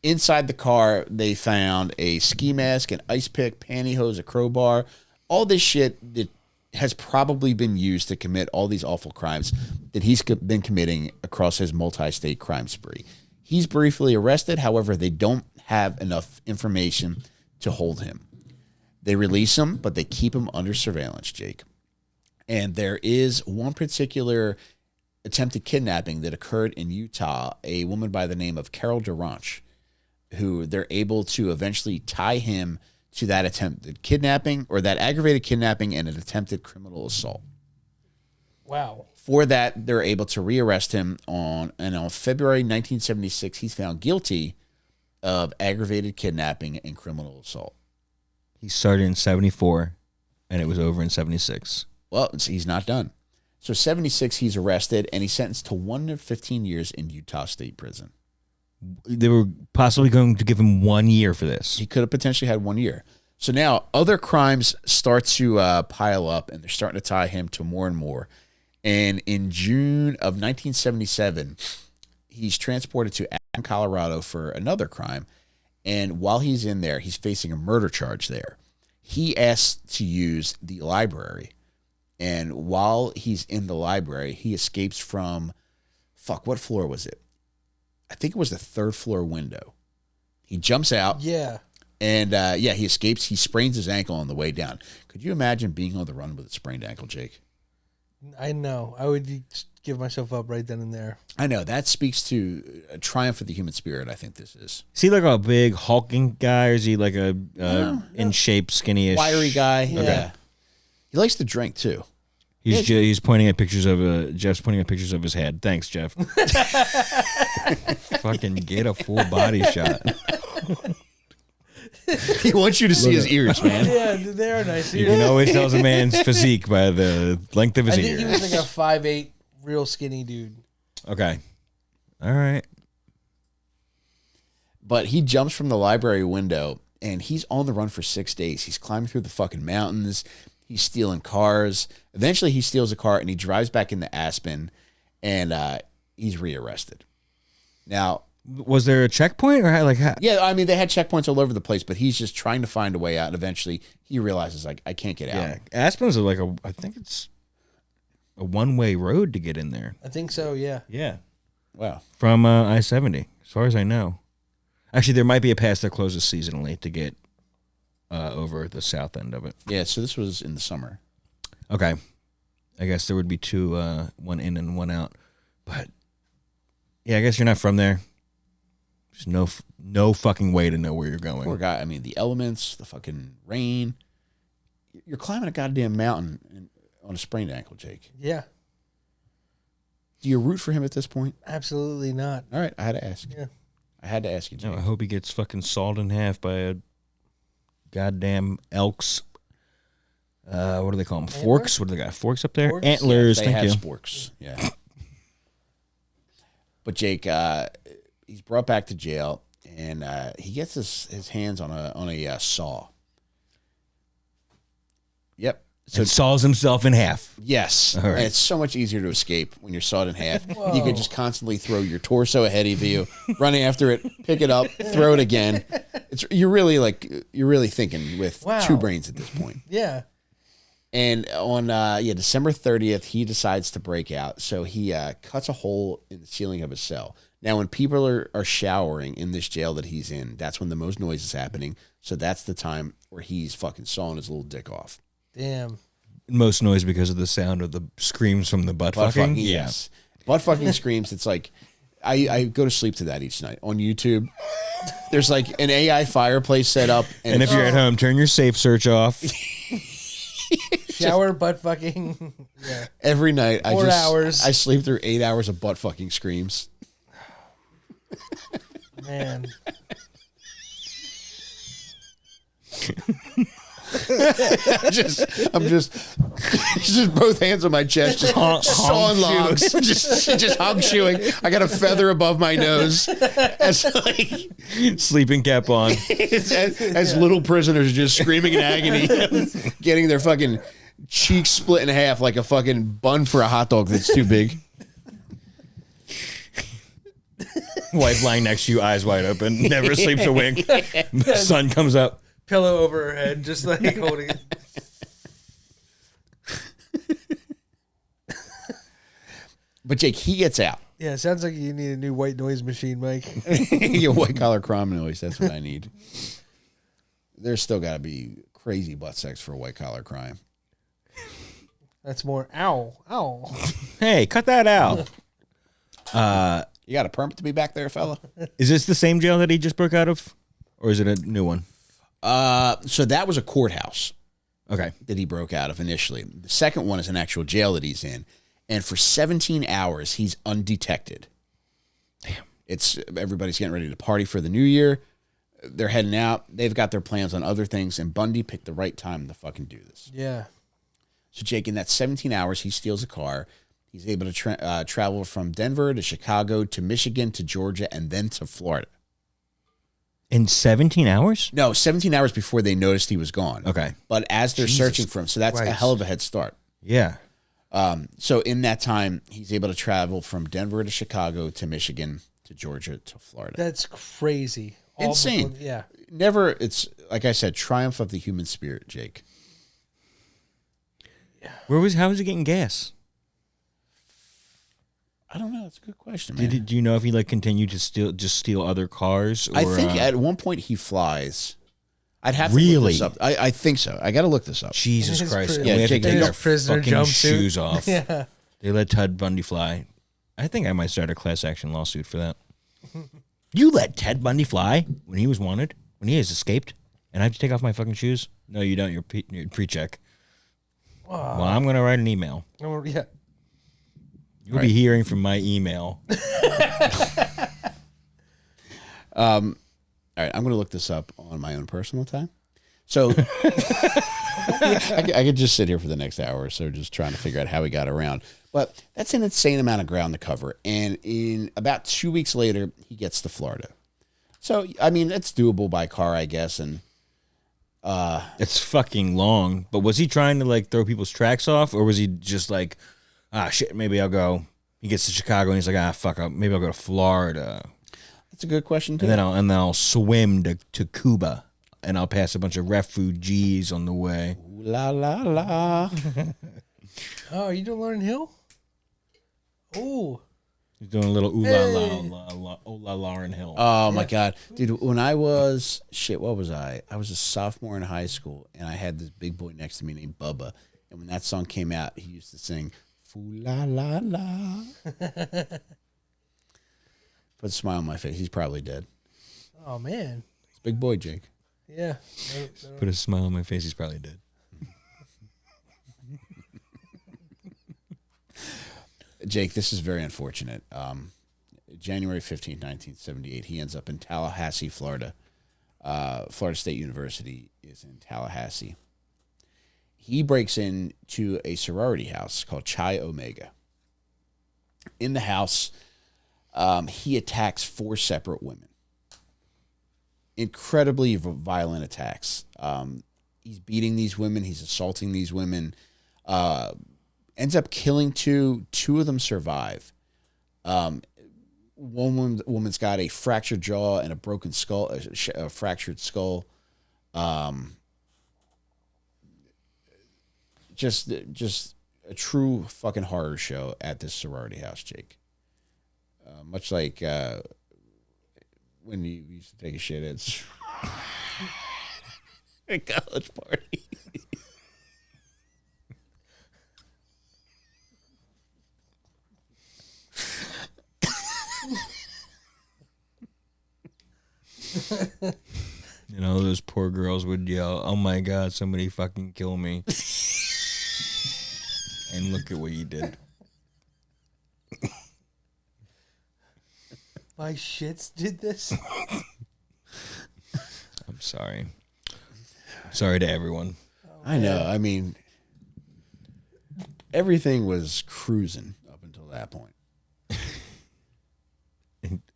Inside the car, they found a ski mask, an ice pick, pantyhose, a crowbar, all this shit that has probably been used to commit all these awful crimes that he's been committing across his multi-state crime spree. He's briefly arrested. However, they don't have enough information to hold him. They release him, but they keep him under surveillance, Jake. And there is one particular attempted kidnapping that occurred in Utah, a woman by the name of Carol Duranch, who they're able to eventually tie him to that attempted kidnapping or that aggravated kidnapping and an attempted criminal assault. Wow. For that, they're able to rearrest him on February 1976, he's found guilty of aggravated kidnapping and criminal assault. He started in 74 and it was over in 76. Well, he's not done. So 76, he's arrested and he's sentenced to 1 to 15 years in Utah State Prison. They were possibly going to give him 1 year for this. He could have potentially had 1 year. So now other crimes start to pile up and they're starting to tie him to more and more. And in June of 1977, he's transported to Akron, Colorado for another crime. And while he's in there, he's facing a murder charge there. He asked to use the library. And while he's in the library, he escapes from, what floor was it? I think it was the 3rd floor window. He jumps out. Yeah. And, he escapes. He sprains his ankle on the way down. Could you imagine being on the run with a sprained ankle, Jake? I know. I would give myself up right then and there. I know. That speaks to a triumph of the human spirit, I think this is. Is he like a big hulking guy or is he like a in shape, skinny-ish? Wiry guy. Yeah. Okay. He likes to drink, too. He's pointing at pictures of Jeff's pointing at pictures of his head. Thanks, Jeff. Fucking get a full body shot. He wants you to see his ears, man. Yeah, they are nice. You can always tell a man's physique by the length of his I think ears. he was like a 5'8", real skinny dude. Okay. All right. But he jumps from the library window, and he's on the run for 6 days. He's climbing through the fucking mountains. He's stealing cars. Eventually, he steals a car, and he drives back into Aspen, and he's rearrested. Now, Was there a checkpoint or like? yeah, I mean, they had checkpoints all over the place, but he's just trying to find a way out, and eventually, he realizes, like, I can't get out. Yeah, Aspen's like I think it's a one-way road to get in there. I think so, yeah. Yeah. Wow. From I-70, as far as I know. Actually, there might be a pass that closes seasonally to get over the south end of it. Yeah, so this was in the summer. Okay. I guess there would be two, one in and one out. But, yeah, I guess you're not from there. There's no fucking way to know where you're going. Poor guy. I mean, the elements, the fucking rain. You're climbing a goddamn mountain on a sprained ankle, Jake. Yeah, Do you root for him at this point? absolutely not. All right, I had to ask. Yeah. I had to ask you, Jake. No, I hope he gets fucking sawed in half by a goddamn elk's. What do they call them? Antler? Forks? What do they got? Forks up there? Forks? Antlers. They Thank have you. sporks. Yeah. But Jake, he's brought back to jail, and he gets his hands on a saw. Yep. So saws himself in half. Yes. All right. And it's so much easier to escape when you're sawed in half. You can just constantly throw your torso ahead of you, running after it, pick it up, throw it again. You're really thinking with Wow. two brains at this point. Yeah. And on December 30th, he decides to break out. So he cuts a hole in the ceiling of his cell. Now, when people are showering in this jail that he's in, that's when the most noise is happening. So that's the time where he's fucking sawing his little dick off. Damn. Most noise because of the sound of the screams from the butt fucking. Yes. Butt fucking screams. It's like, I go to sleep to that each night. On YouTube, there's like an AI fireplace set up. And if you're at home, turn your safe search off. Shower, butt fucking. Yeah. every night, 4 hours. I sleep through 8 hours of butt fucking screams. Man. I'm just both hands on my chest, just sawing logs, just hog chewing. I got a feather above my nose, as like Sleeping cap on. as little prisoners just screaming in agony, getting their fucking cheeks split in half like a fucking bun for a hot dog that's too big. Wife lying next to you, eyes wide open, never sleeps a wink. Sun comes up. Pillow over her head, just like holding it. But Jake, he gets out. Yeah, sounds like you need a new white noise machine, Mike. Your white collar crime noise. That's what I need. There's still got to be crazy butt sex for white collar crime. That's more ow. Hey, cut that out. You got a permit to be back there, fella? Is this the same jail that he just broke out of? Or is it a new one? So that was a courthouse Okay. that he broke out of initially. The second one is an actual jail that he's in. And for 17 hours, he's undetected. Damn. Everybody's getting ready to party for the new year. They're heading out. They've got their plans on other things. And Bundy picked the right time to fucking do this. Yeah. So Jake, in that 17 hours, he steals a car. He's able to travel from Denver to Chicago to Michigan to Georgia and then to Florida. In 17 hours? No, 17 hours before they noticed he was gone. Okay. But as they're Jesus searching for him, so that's a Christ. hell of a head start. Yeah. So in that time, he's able to travel from Denver to Chicago to Michigan to Georgia to Florida. That's crazy. All Insane. before- yeah. Never, it's like I said, triumph of the human spirit, Jake. How was he getting gas? I don't know. That's a good question, man. Do you know if he like continued to steal other cars? Or, I think at one point he flies. I'd have to Really? look this up. I think so. I got to look this up. Jesus His Christ. pri- And Yeah, we have to Jake, take his our prisoner fucking jumpsuit. shoes off. Yeah. They let Ted Bundy fly. I think I might start a class action lawsuit for that. You let Ted Bundy fly when he was wanted? When he has escaped? And I have to take off my fucking shoes? No, you don't. You're pre-check. Well, I'm going to write an email. Oh, yeah. You'll be hearing from my email. All right, I'm going to look this up on my own personal time. So I could just sit here for the next hour or so just trying to figure out how he got around. But that's an insane amount of ground to cover. And in about 2 weeks later, he gets to Florida. So, I mean, that's doable by car, I guess. And It's fucking long. But was he trying to like throw people's tracks off? Or was he just like, shit, maybe I'll go. He gets to Chicago and he's like, fuck, maybe I'll go to Florida. that's a good question, too. And then I'll swim to Cuba. And I'll pass a bunch of refugees on the way. Ooh, la, la, la. Oh, you doing Lauren Hill? Oh. He's doing a little ooh la Lauren Hill. Oh, my God. Dude, when I was, what was I? I was a sophomore in high school, and I had this big boy next to me named Bubba. And when that song came out, he used to sing, Foo la la la. Put a smile on my face. He's probably dead. Oh, man. It's big boy, Jake. Yeah. Put a smile on my face. He's probably dead. Jake, this is very unfortunate. January 15th, 1978, he ends up in Tallahassee, Florida. Florida State University is in Tallahassee. He breaks into a sorority house called Chi Omega. In the house, he attacks 4 separate women. Incredibly violent attacks. He's beating these women. He's assaulting these women. Ends up killing 2. 2 of them survive. One woman's got a fractured jaw and a broken skull, a fractured skull. Just a true fucking horror show at this sorority house, Jake. Much like when you used to take a shit at a college party. You know, those poor girls would yell, "Oh my God, somebody fucking kill me." And look at what you did. My shits did this. I'm sorry. Sorry to everyone. I know. I mean, everything was cruising up until that point.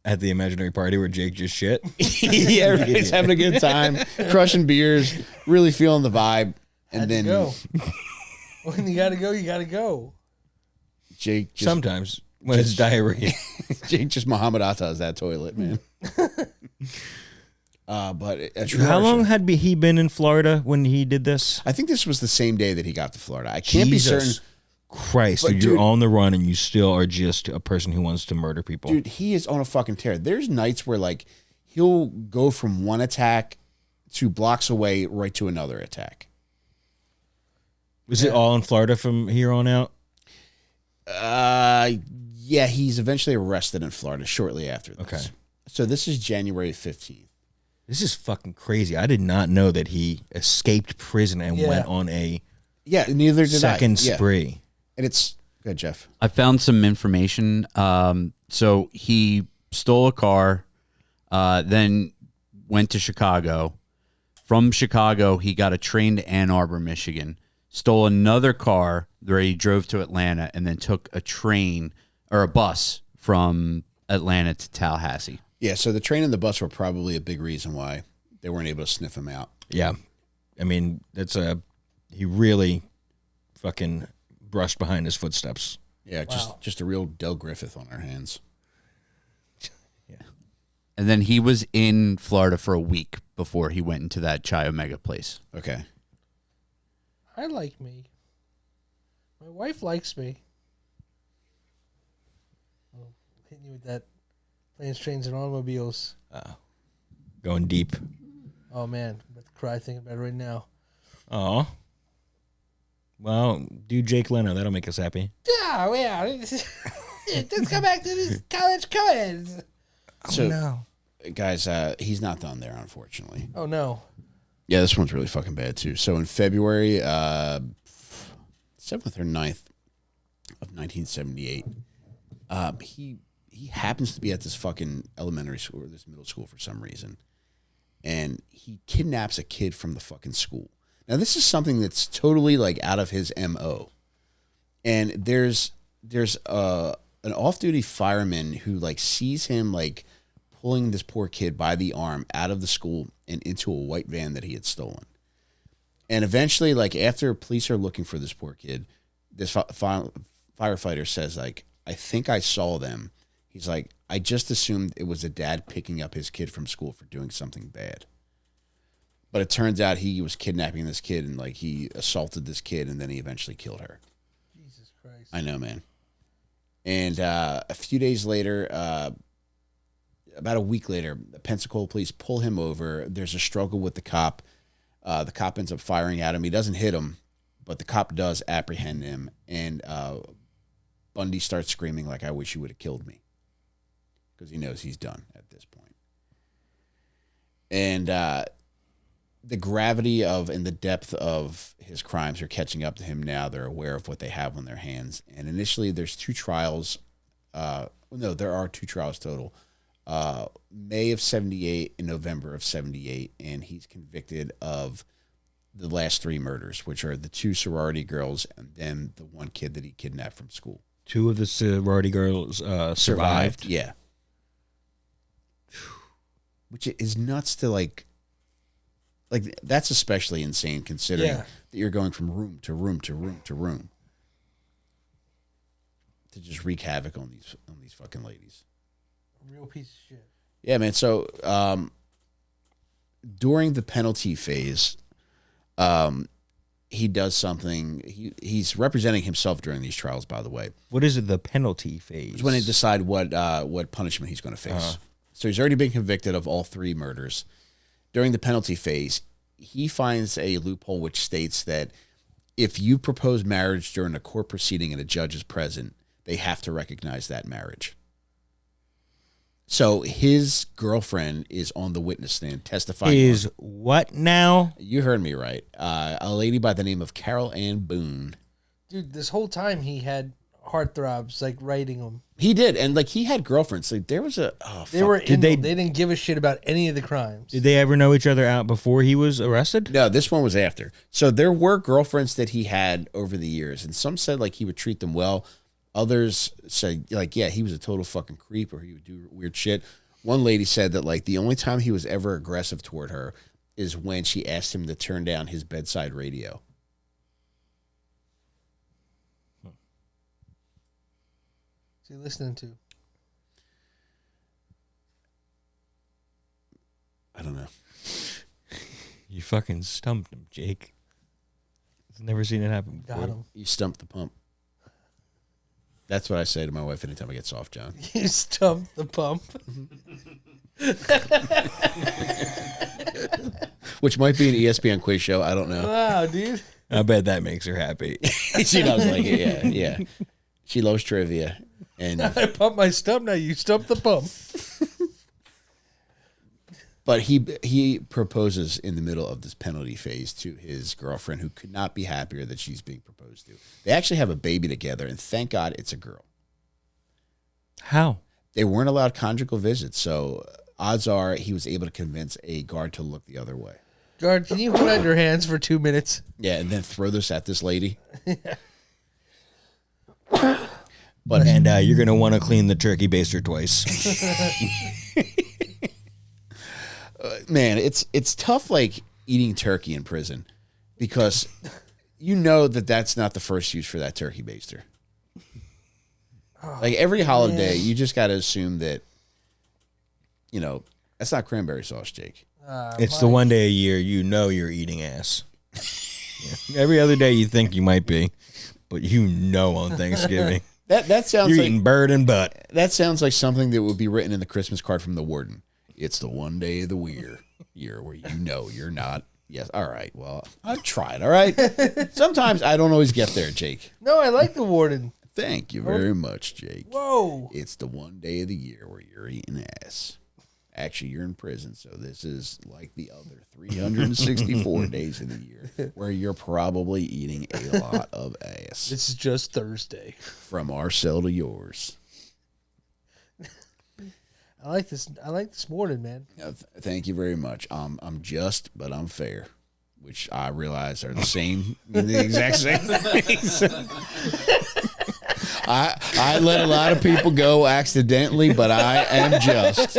At the imaginary party where Jake just shit. Yeah, everybody's having a good time, crushing beers, really feeling the vibe, and then go. When you gotta go, you gotta go. Jake just, Sometimes when it's diarrhea. Jake just Muhammad Atta's that toilet, man. But How long had he been in Florida when he did this? I think this was the same day that he got to Florida. I can't be certain. Christ, But dude, you're dude- on the run and you still are just a person who wants to murder people. Dude, he is on a fucking tear. There's nights where like he'll go from one attack to blocks away right to another attack. Was it all in Florida from here on out? Yeah, he's eventually arrested in Florida shortly after this. Okay. So this is January 15th. This is fucking crazy. I did not know that he escaped prison and went on a Yeah, neither did second I. Yeah. spree. And it's good, Jeff. I found some information. So he stole a car, then went to Chicago. From Chicago, he got a train to Ann Arbor, Michigan. Stole another car where he drove to Atlanta, and then took a train or a bus from Atlanta to Tallahassee. Yeah, so the train and the bus were probably a big reason why they weren't able to sniff him out. Yeah. I mean, he really fucking brushed behind his footsteps. Yeah, just a real Del Griffith on our hands. And then he was in Florida for a week before he went into that Chi Omega place. Okay. I like me. My wife likes me. Oh, hitting you with that planes, trains, and automobiles. Going deep. Oh man, I'm about to cry thinking about it right now. Oh. Well, do Jake Leno. That'll make us happy. Yeah, let's go back to these college co-eds. So, no. guys, he's not done there, unfortunately. Oh no. Yeah, this one's really fucking bad, too. So in February 7th or 9th of 1978, he happens to be at this fucking elementary school or this middle school for some reason. And he kidnaps a kid from the fucking school. Now, this is something that's totally, like, out of his M.O. And there's an off-duty fireman who, like, sees him, like, pulling this poor kid by the arm out of the school and into a white van that he had stolen. And eventually, like, after police are looking for this poor kid, this firefighter says, like, I think I saw them. He's like, I just assumed it was a dad picking up his kid from school for doing something bad. But it turns out he was kidnapping this kid and, like, he assaulted this kid and then he eventually killed her. Jesus Christ. I know, man. And a few days later, about a week later, the Pensacola police pull him over. There's a struggle with the cop. The cop ends up firing at him. He doesn't hit him, but the cop does apprehend him. And Bundy starts screaming like, I wish you would have killed me. Because he knows he's done at this point. And the gravity of and the depth of his crimes are catching up to him now. They're aware of what they have on their hands. And initially, there's two trials. No, there are two trials total. May of 78 and November of 78. And he's convicted of the last three murders, which are the two sorority girls and then the one kid that he kidnapped from school. Two of the sorority girls survived. Yeah. Which is nuts to like that's especially insane considering that you're going from room to room to room to room to just wreak havoc on these fucking ladies. A real piece of shit. Yeah, man. So during the penalty phase, he does something. He's representing himself during these trials, by the way. What is it, the penalty phase? It's when they decide what punishment he's going to face. Uh-huh. So he's already been convicted of all three murders. During the penalty phase, he finds a loophole which states that if you propose marriage during a court proceeding and a judge is present, they have to recognize that marriage. So his girlfriend is on the witness stand testifying. Is what now? You heard me right. A lady by the name of Carol Ann Boone. Dude, this whole time he had heartthrobs, like writing them. He did, and like he had girlfriends. Like there was a They were Did they- they didn't give a shit about any of the crimes. Did they ever know each other out before he was arrested? No, this one was after. So there were girlfriends that he had over the years, and some said like he would treat them well. Others said like, yeah, he was a total fucking creep, or he would do weird shit. One lady said that like the only time he was ever aggressive toward her is when she asked him to turn down his bedside radio. What's he listening to? I don't know. You fucking stumped him, Jake. I've never seen it happen before. Got him. You stumped the pump. That's what I say to my wife anytime I get soft, John. You stumped the pump. Which might be an ESPN quiz show. I don't know. Wow, dude. I bet that makes her happy. She does like it. Yeah, yeah. She loves trivia. And I pumped my stump. Now you stumped the pump. but he proposes in the middle of this penalty phase to his girlfriend, who could not be happier that she's being proposed to. They actually have a baby together, and thank God it's a girl. How? They weren't allowed conjugal visits, so odds are he was able to convince a guard to look the other way. Guard, can you hold out your hands for 2 minutes? Yeah, and then throw this at this lady. But and you're gonna want to clean the turkey baster twice. Man, it's tough, like eating turkey in prison, because you know that that's not the first use for that turkey baster. Like every holiday, you just got to assume that, you know, that's not cranberry sauce, Jake. It's the one day a year you know you're eating ass. Yeah. Every other day you think you might be, but you know on Thanksgiving That sounds you're like eating bird and butt. that sounds like something that would be written in the Christmas card from the warden. It's the one day of the year where you know you're not. Yes, all right. Well, I've tried. All right. Sometimes I don't always get there, Jake. No, I like the warden. Thank you very much, Jake. Whoa. It's the one day of the year where you're eating ass. Actually, you're in prison, so this is like the other 364 days of the year where you're probably eating a lot of ass. This is just Thursday. From our cell to yours. I like this warden, man. Thank you very much. I'm just, but I'm fair, which I realize are the same, the exact same things. I let a lot of people go accidentally, but I am just.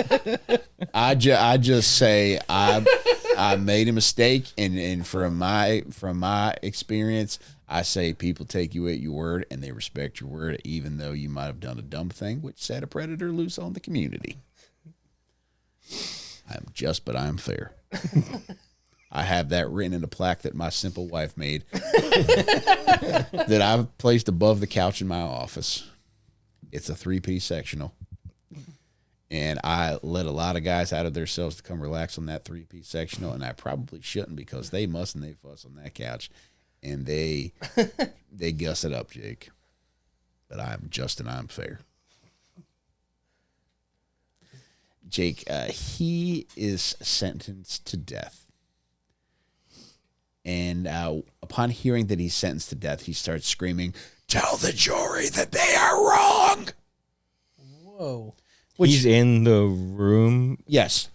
I just say I made a mistake, and from my experience, I say people take you at your word, and they respect your word, even though you might have done a dumb thing, which set a predator loose on the community. I'm just, but I'm fair. I have that written in a plaque that my simple wife made that I've placed above the couch in my office. It's a 3-piece sectional. And I let a lot of guys out of their cells to come relax on that 3-piece sectional, and I probably shouldn't, because they muss and they fuss on that couch, and they guss it up, Jake. But I'm just and I'm fair. Jake, he is sentenced to death. And upon hearing that he's sentenced to death, he starts screaming, "Tell the jury that they are wrong!" Whoa. He's in the room. Yes.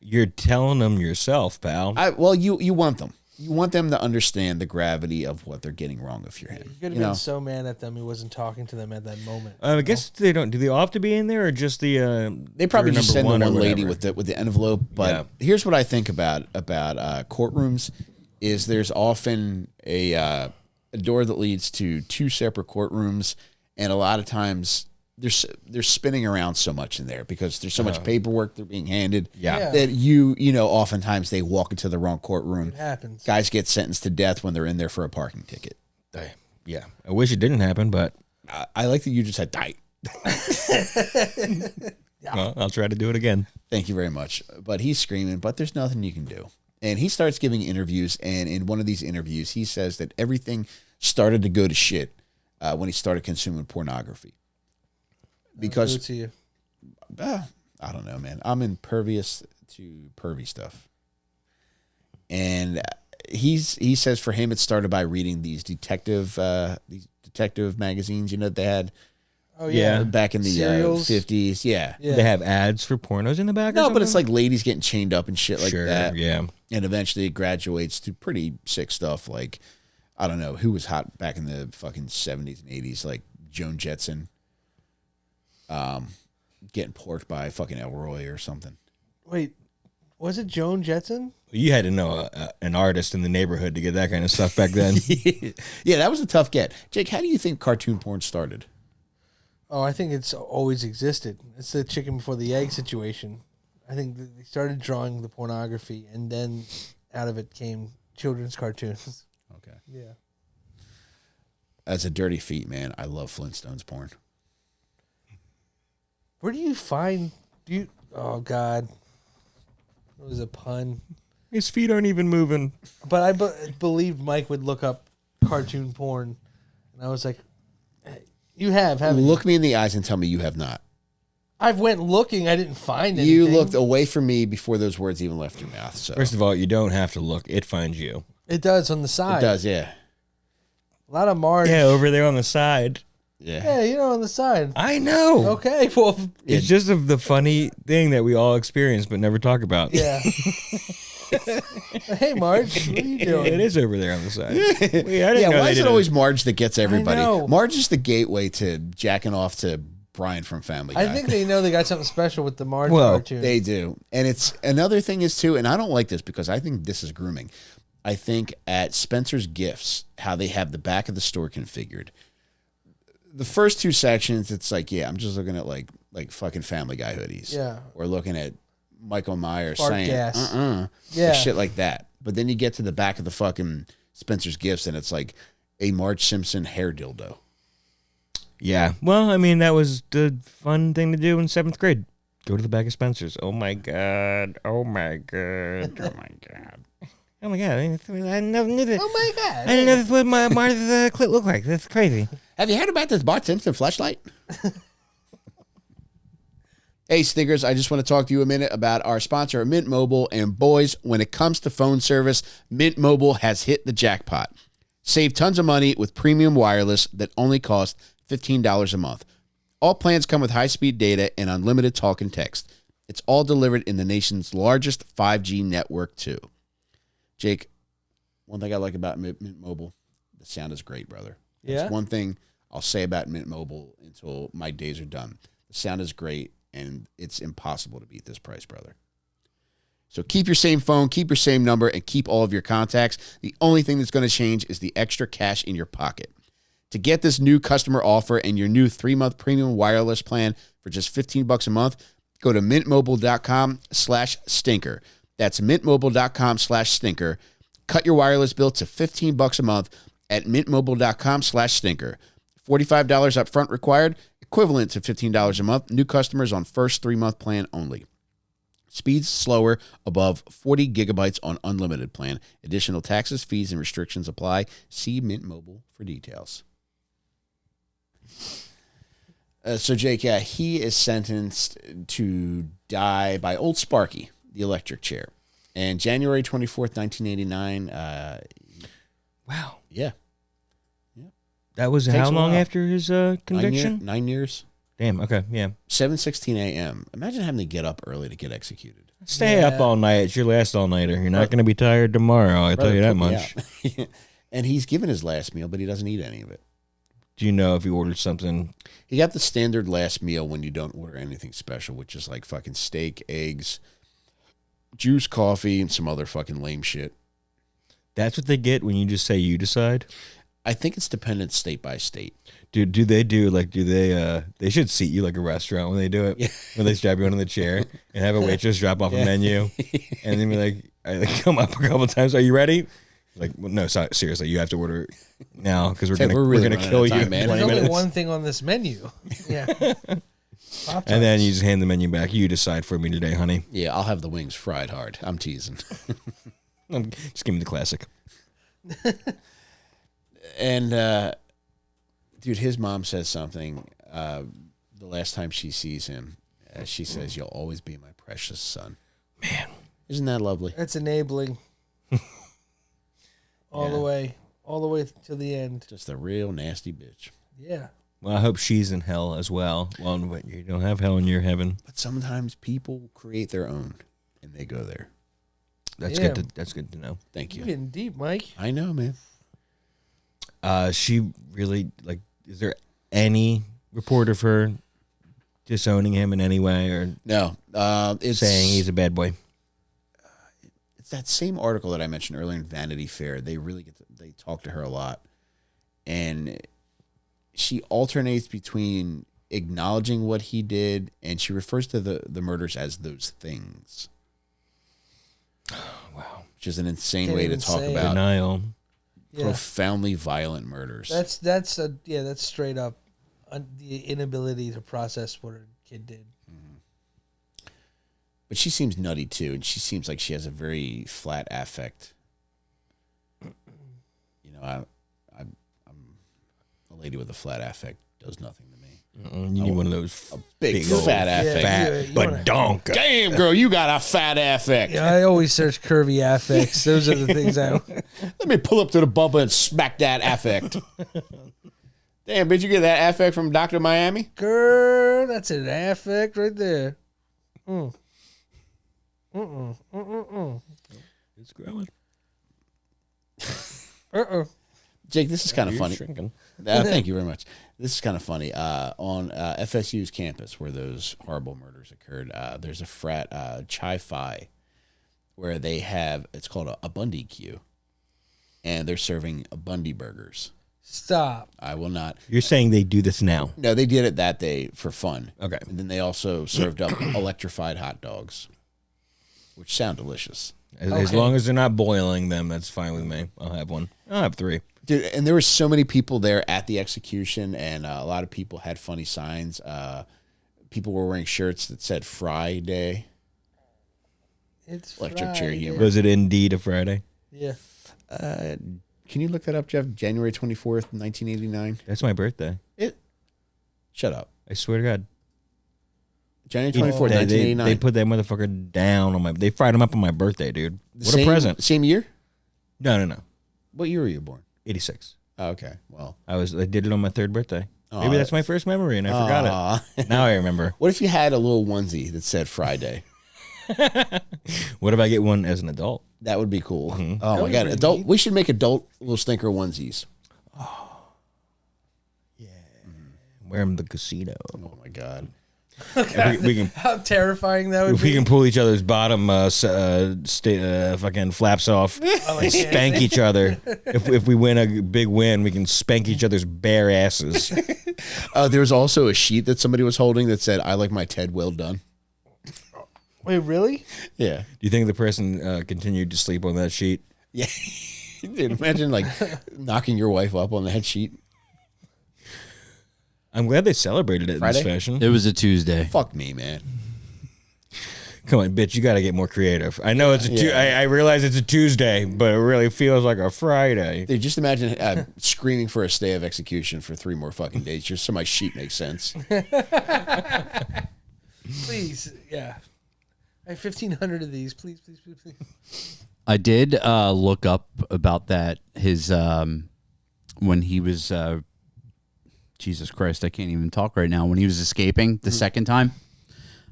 You're telling them yourself, pal. Well, you want them. You want them to understand the gravity of what they're getting wrong with your hand. You could have been so mad at them he wasn't talking to them at that moment. I guess they don't. Do they all have to be in there, or just the? They probably juror just send the number one or lady whatever? with the envelope. But here's what I think about courtrooms: is there's often a door that leads to 2 separate courtrooms, and a lot of times they're spinning around so much in there because there's so much paperwork they're being handed. Yeah. That you know, oftentimes they walk into the wrong courtroom. It happens. Guys get sentenced to death when they're in there for a parking ticket. Yeah, I wish it didn't happen, but I like that you just said die. well, I'll try to do it again. Thank you very much. But he's screaming, but there's nothing you can do. And he starts giving interviews, and in one of these interviews, he says that everything started to go to shit when he started consuming pornography. Because to you. I don't know, man. I'm impervious to pervy stuff. And he says for him it started by reading these detective detective magazines, you know, they had Oh yeah. back in the Serials. 50s. Yeah. They have ads for pornos in the back. No, but it's like ladies getting chained up and shit like sure, that. yeah. And eventually it graduates to pretty sick stuff. Like, I don't know who was hot back in the fucking 70s and 80s, like Joan Jetson, getting porked by fucking Elroy or something. Wait, was it Joan Jetson? You had to know an artist in the neighborhood to get that kind of stuff back then. Yeah, that was a tough get. Jake, how do you think cartoon porn started? Oh, I think it's always existed. It's the chicken before the egg situation. I think they started drawing the pornography, and then out of it came children's cartoons. Okay. Yeah. As a dirty feet, man, I love Flintstones porn. Where do you find? Oh God, it was a pun. His feet aren't even moving. But I believed Mike would look up cartoon porn, and I was like, hey, "You haven't you?" Look me in the eyes and tell me you have not. I went looking. I didn't find anything. You looked away from me before those words even left your mouth. So First of all, you don't have to look. It finds you. It does on the side. it does, yeah. A lot of Marge. Yeah, over there on the side. Yeah. Yeah, on the side. I know. Okay, well, It's just the funny thing that we all experience but never talk about. yeah. Hey, Marge, what are you doing? It is over there on the side. Wait, I didn't Yeah, know why they is it did always Marge that gets everybody? know. Marge is the gateway to jacking off to Brian from Family Guy. I think they know they got something special with the Marge Well, cartoon. They do. And it's another thing is too, and I don't like this because I think this is grooming. I think at Spencer's Gifts, how they have the back of the store configured. The first two sections, it's like, yeah, I'm just looking at like fucking Family Guy hoodies. Yeah. Or looking at Michael Myers Fart saying, gas. Yeah. Shit like that. But then you get to the back of the fucking Spencer's Gifts and it's like a Marge Simpson hair dildo. Yeah. Well, I mean, that was the fun thing to do in 7th grade. Go to the back of Spencer's. Oh, my God. Oh, my God. Oh, my God. Oh, my God. I never knew that. Oh, my God. I didn't know that's what Marty's clit looked like. That's crazy. Have you heard about this Bart Simpson fleshlight? Hey, Stinkers, I just want to talk to you a minute about our sponsor, Mint Mobile. And boys, when it comes to phone service, Mint Mobile has hit the jackpot. Save tons of money with premium wireless that only costs $15 a month. All plans come with high-speed data and unlimited talk and text. It's all delivered in the nation's largest 5G network, too. Jake, one thing I like about Mint Mobile, the sound is great, brother. Yeah? That's one thing I'll say about Mint Mobile until my days are done. The sound is great, and it's impossible to beat this price, brother. So keep your same phone, keep your same number, and keep all of your contacts. The only thing that's going to change is the extra cash in your pocket. To get this new customer offer and your new 3-month premium wireless plan for just $15 a month, go to mintmobile.com/stinker. That's mintmobile.com/stinker. Cut your wireless bill to $15 a month at mintmobile.com/stinker. $45 up front required, equivalent to $15 a month. New customers on first 3-month plan only. Speeds slower, above 40 gigabytes on unlimited plan. Additional taxes, fees, and restrictions apply. See Mint Mobile for details. So, Jake, yeah, he is sentenced to die by Old Sparky, the electric chair. And January 24th, 1989. Wow. Yeah. That was Takes how a long while. after his conviction? 9 years. Damn, okay, yeah. 7:16 a.m. Imagine having to get up early to get executed. Stay up all night. It's your last all-nighter. You're not going to be tired tomorrow, I tell you that Brother, much. put me out. And he's given his last meal, but he doesn't eat any of it. Do you know if he ordered something? He got the standard last meal when you don't order anything special, which is like fucking steak, eggs, juice, coffee, and some other fucking lame shit. That's what they get when you just say you decide? I think it's dependent state by state. Do they should seat you like a restaurant when they do it? Yeah. When they strap you onto the chair and have a waitress drop off a menu and then be like, I come up a couple of times. Are you ready? Like, well, no, seriously, you have to order now because we're really gonna running kill out of you. time, man. in 20 There's only minutes. one thing on this menu. Yeah. And then you just hand the menu back. You decide for me today, honey. Yeah, I'll have the wings fried hard. I'm teasing. Just give me the classic. And, dude, his mom says something the last time she sees him. She says, "You'll always be my precious son." Man. Isn't that lovely? It's enabling. All the way. all the way to the end. Just a real nasty bitch. Yeah. Well, I hope she's in hell as well. Well, you don't have hell in your heaven. But sometimes people create their own, and they go there. That's Yeah. good. That's good to know. Thank You're you. getting deep, Mike. I know, man. She really like. Is there any report of her disowning him in any way, or No, it's saying he's a bad boy? It's that same article that I mentioned earlier in Vanity Fair. They really they talk to her a lot, and she alternates between acknowledging what he did, and she refers to the murders as those things. Wow. Which is an insane Can't way to even talk say it. about Denial. Yeah. profoundly violent murders. That's straight up the inability to process what her kid did. But she seems nutty too, and she seems like she has a very flat affect. You know, I'm a lady with a flat affect does nothing to me. You need one of those Big old fat affect. fat you wanna- badonka. Damn, girl, you got a fat affect. Yeah, I always search curvy affects. Those are the things I. Let me pull up to the bumper and smack that affect. Damn, bitch, you get that affect from Dr. Miami? Girl, that's an affect right there. It's growing. Jake, this is kind of You're funny. shrinking. Thank you very much. This is kind of funny. On FSU's campus, where those horrible murders occurred, there's a frat, Chi Phi, where they have, it's called a Bundy queue, and they're serving Bundy burgers. Stop. I will not. You're saying they do this now? No, they did it that day for fun. Okay. And then they also served up electrified hot dogs, which sound delicious. As long as they're not boiling them, that's fine with me. I'll have one. I'll have 3. Dude, and there were so many people there at the execution, and a lot of people had funny signs. People were wearing shirts that said Friday. It's Electric chair Friday. humor. Was it indeed a Friday? Yeah. Can you look that up, Jeff? January 24th, 1989. That's my birthday. Shut up. I swear to God. January 24th, They 1989. they put that motherfucker down on my. They fried him up on my birthday, dude. What Same- a present! Same year? No. What year were you born? 86. Oh, okay. Well, I did it on my 3rd birthday. Aw, Maybe that's my first memory, and I forgot it. Now I remember. What if you had a little onesie that said Friday? What if I get one as an adult? That would be cool. Oh That my would god, be adult! neat. We should make adult little stinker onesies. Wear them to the casino. Oh my god! We can How terrifying that would we be. can pull each other's bottom fucking flaps off, and spank each other. If we win a big win, we can spank each other's bare asses. There was also a sheet that somebody was holding that said, "I like my Ted well done." Wait, really? Yeah, Do you think the person continued to sleep on that sheet? yeah. Dude, imagine like knocking your wife up on that sheet. I'm glad they celebrated it Friday? in this fashion. It was a Tuesday. Fuck me, man. Come on, bitch, you got to get more creative. I know it's a I realize it's a Tuesday, but it really feels like a Friday. Dude, just imagine screaming for a stay of execution for 3 more fucking days just so my sheet makes sense. Please, yeah. I have 1,500 of these. Please. I did look up about that. His when he was Jesus Christ, I can't even talk right now. When he was escaping the second time,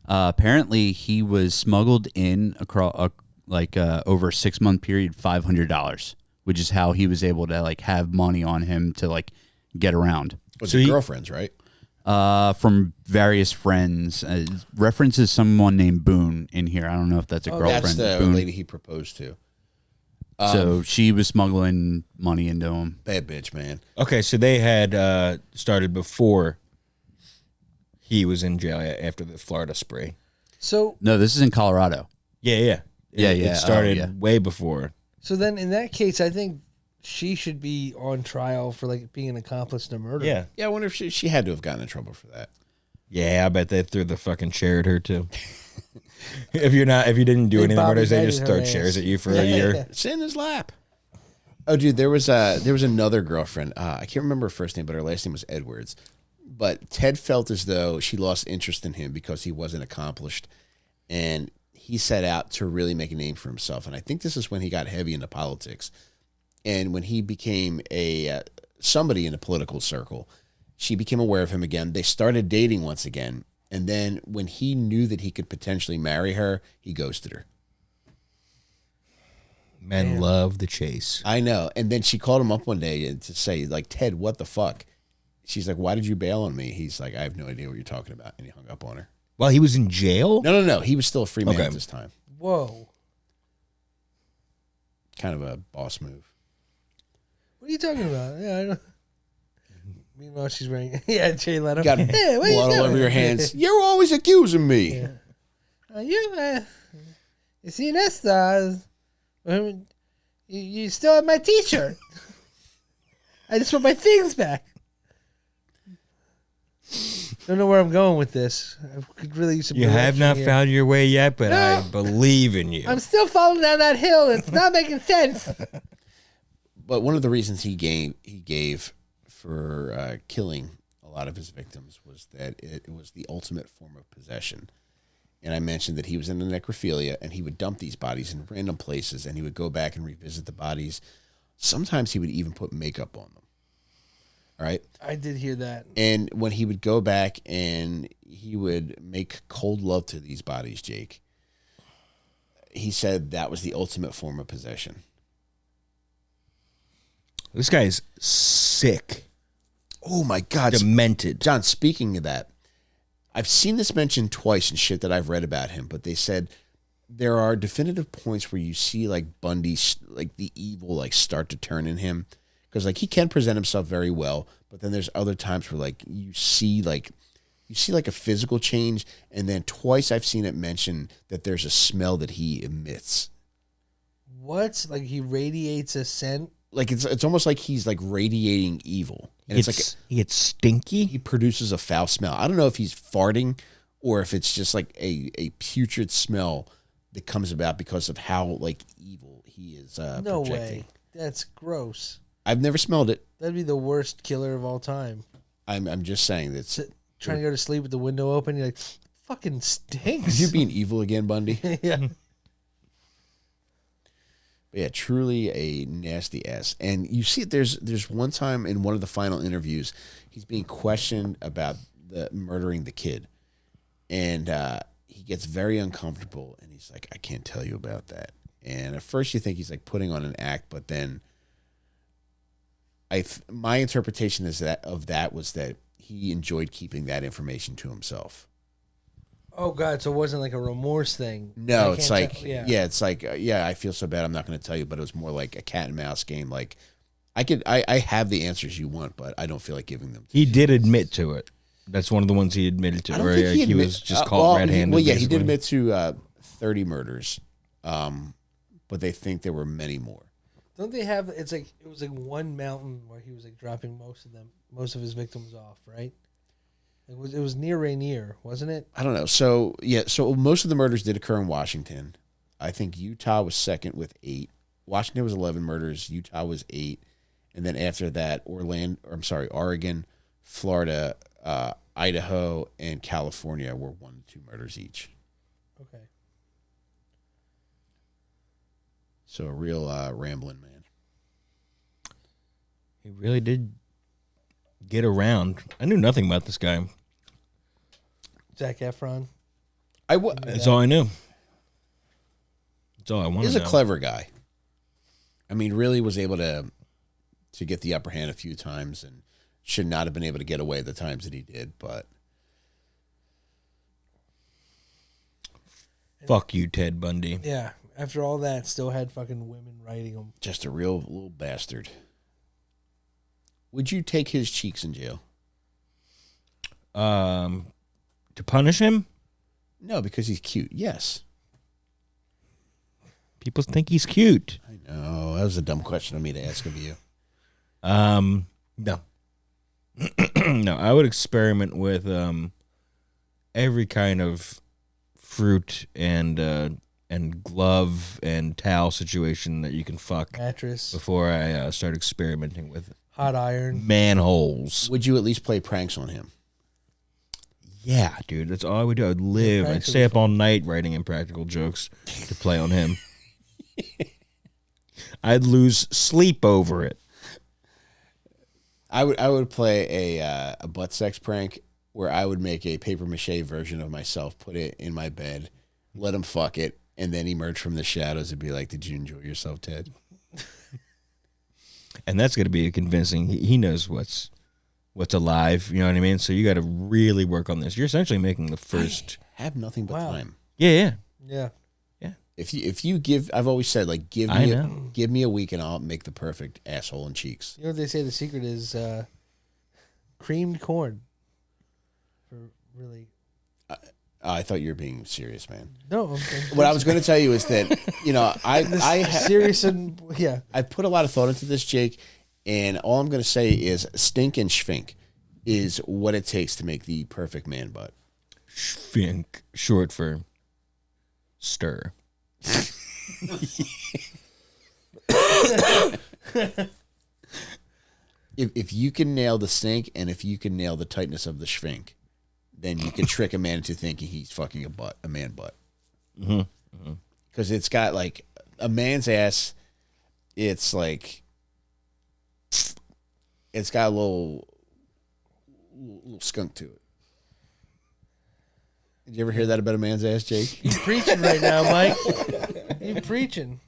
apparently he was smuggled in across over a 6-month period, $500, which is how he was able to like have money on him to like get around. Was So it he- girlfriends, right? From various friends. References someone named Boone in here. I don't know if that's a girlfriend. That's the Boone. lady he proposed to. So she was smuggling money into him. Bad bitch, man. Okay, so they had started before he was in jail after the Florida spree. So No, this is in Colorado. Yeah. Yeah, It yeah. started Oh, yeah. way before. then in that case, I think she should be on trial for like being an accomplice to murder. Yeah. Yeah, I wonder if she had to have gotten in trouble for that. Yeah, I bet they threw the fucking chair at her too. if you didn't do They any of the Bobby murders, they Bagged just her throw ass. chairs at you for a year. It's in his lap. Oh, dude, there was another girlfriend. I can't remember her first name, but her last name was Edwards. But Ted felt as though she lost interest in him because he wasn't accomplished, and he set out to really make a name for himself. And I think this is when he got heavy into politics. And when he became somebody in a political circle, she became aware of him again. They started dating once again. And then when he knew that he could potentially marry her, he ghosted her. Men love the chase. I know. And then she called him up one day to say, like, Ted, what the fuck? She's like, why did you bail on me? He's like, I have no idea what you're talking about. And he hung up on her. While he was in jail? No. He was still a free man Okay. at this time. Whoa. Kind of a boss move. What are you talking about? Yeah, I don't. Meanwhile, she's wearing. Yeah, Jay Leno. Got Hey, what are you blood all doing? over your hands. You're always accusing me. Yeah. You see this? You still have my T-shirt. I just want my things back. Don't know where I'm going with this. I could really use some. You have direction not here. found your way yet, but No. I believe in you. I'm still falling down that hill. It's not making sense. But one of the reasons he gave for killing a lot of his victims was that it was the ultimate form of possession. And I mentioned that he was into necrophilia, and he would dump these bodies in random places, and he would go back and revisit the bodies. Sometimes he would even put makeup on them. All right? I did hear that. And when he would go back and he would make cold love to these bodies, Jake, he said that was the ultimate form of possession. This guy's sick. Oh, my God. Demented. John, speaking of that, I've seen this mentioned twice in shit that I've read about him, but they said there are definitive points where you see like Bundy, like the evil, like start to turn in him. Because like he can present himself very well, but then there's other times where like you see like a physical change, and then twice I've seen it mentioned that there's a smell that he emits. What? Like he radiates a scent? Like it's almost like he's like radiating evil. And it's like he gets stinky. he produces a foul smell. I don't know if he's farting or if it's just like a putrid smell that comes about because of how like evil he is No projecting. way. That's gross. I've never smelled it. That'd be the worst killer of all time. I'm just saying that Trying to go to sleep with the window open, you're like, fucking stinks. you're being evil again, Bundy. Yeah. But yeah, truly a nasty ass. And you see, there's one time in one of the final interviews, he's being questioned about the murdering the kid, and he gets very uncomfortable, and he's like, "I can't tell you about that." And at first, you think he's like putting on an act, but then, my interpretation is that was that he enjoyed keeping that information to himself. Oh God! So it wasn't like a remorse thing. No, I it's can't like, tell- it's like, I feel so bad, I'm not going to tell you, but it was more like a cat and mouse game. Like, I have the answers you want, but I don't feel like giving them to He you. did admit to it. That's one of the ones he admitted to, I don't where think he was just caught red-handed. Well, yeah, he basically. did admit to 30 murders, but they think there were many more. Don't they have? It was like one mountain where he was like dropping most of his victims off, right? It was near Rainier, wasn't it? I don't know. So, yeah, so most of the murders did occur in Washington. I think Utah was second with 8. Washington was 11 murders. Utah was 8. And then after that, Oregon, Florida, Idaho, and California were 1 to 2 murders each. Okay. So a real rambling man. He really did get around. I knew nothing about this guy. Zac Efron. That's all I knew. That's all I wanted. He's a clever guy. I mean, really was able to get the upper hand a few times, and should not have been able to get away the times that he did. But Fuck you, Ted Bundy. Yeah. After all that, still had fucking women writing him. just a real little bastard. Would you take his cheeks in jail? To punish him? No, because he's cute. Yes. People think he's cute. I know. That was a dumb question of me to ask of you. No. No, I would experiment with every kind of fruit and glove and towel situation that you can fuck Mattress. before I start experimenting with Hot iron. manholes. Would you at least play pranks on him? Yeah, dude, that's all I would do. I'd live. I'd pranks would stay be up all night writing impractical jokes to play on him. I'd lose sleep over it. I would play a butt sex prank where I would make a paper mache version of myself, put it in my bed, let him fuck it, and then emerge from the shadows and be like, "Did you enjoy yourself, Ted?" And that's going to be convincing. He knows what's alive. You know what I mean? So you got to really work on this. You're essentially making the first. I have nothing but time. Yeah. Yeah. If you give, I've always said, like, give me a week and I'll make the perfect asshole and cheeks. You know what they say? The secret is creamed corn. For really. I thought you were being serious, man. No. What I was going to tell you is that, you know, serious and yeah. I put a lot of thought into this, Jake, and all I'm going to say is stink and schvink is what it takes to make the perfect man butt. Schvink, short for stir. If you can nail the stink and if you can nail the tightness of the schvink, then you can trick a man into thinking he's fucking a man butt. Because it's got like a man's ass. It's like it's got a little skunk to it. Did you ever hear that about a man's ass, Jake? You preaching right now, Mike. You preaching.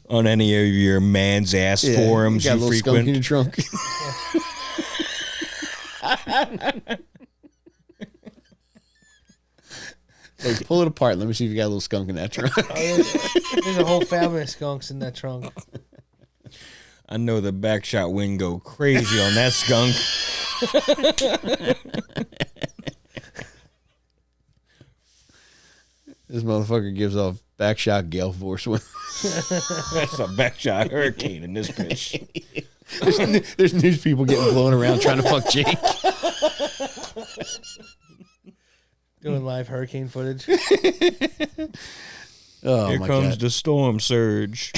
On any of your man's ass forums you got a little frequent. skunk in your trunk. Hey, pull it apart. Let me see if you got a little skunk in that trunk. There's a whole family of skunks in that trunk. I know the backshot wind go crazy on that skunk. This motherfucker gives off backshot gale force. That's a backshot hurricane in this bitch. There's news people getting blown around trying to fuck Jake. Doing live hurricane footage. Oh, Here my comes God. the storm surge.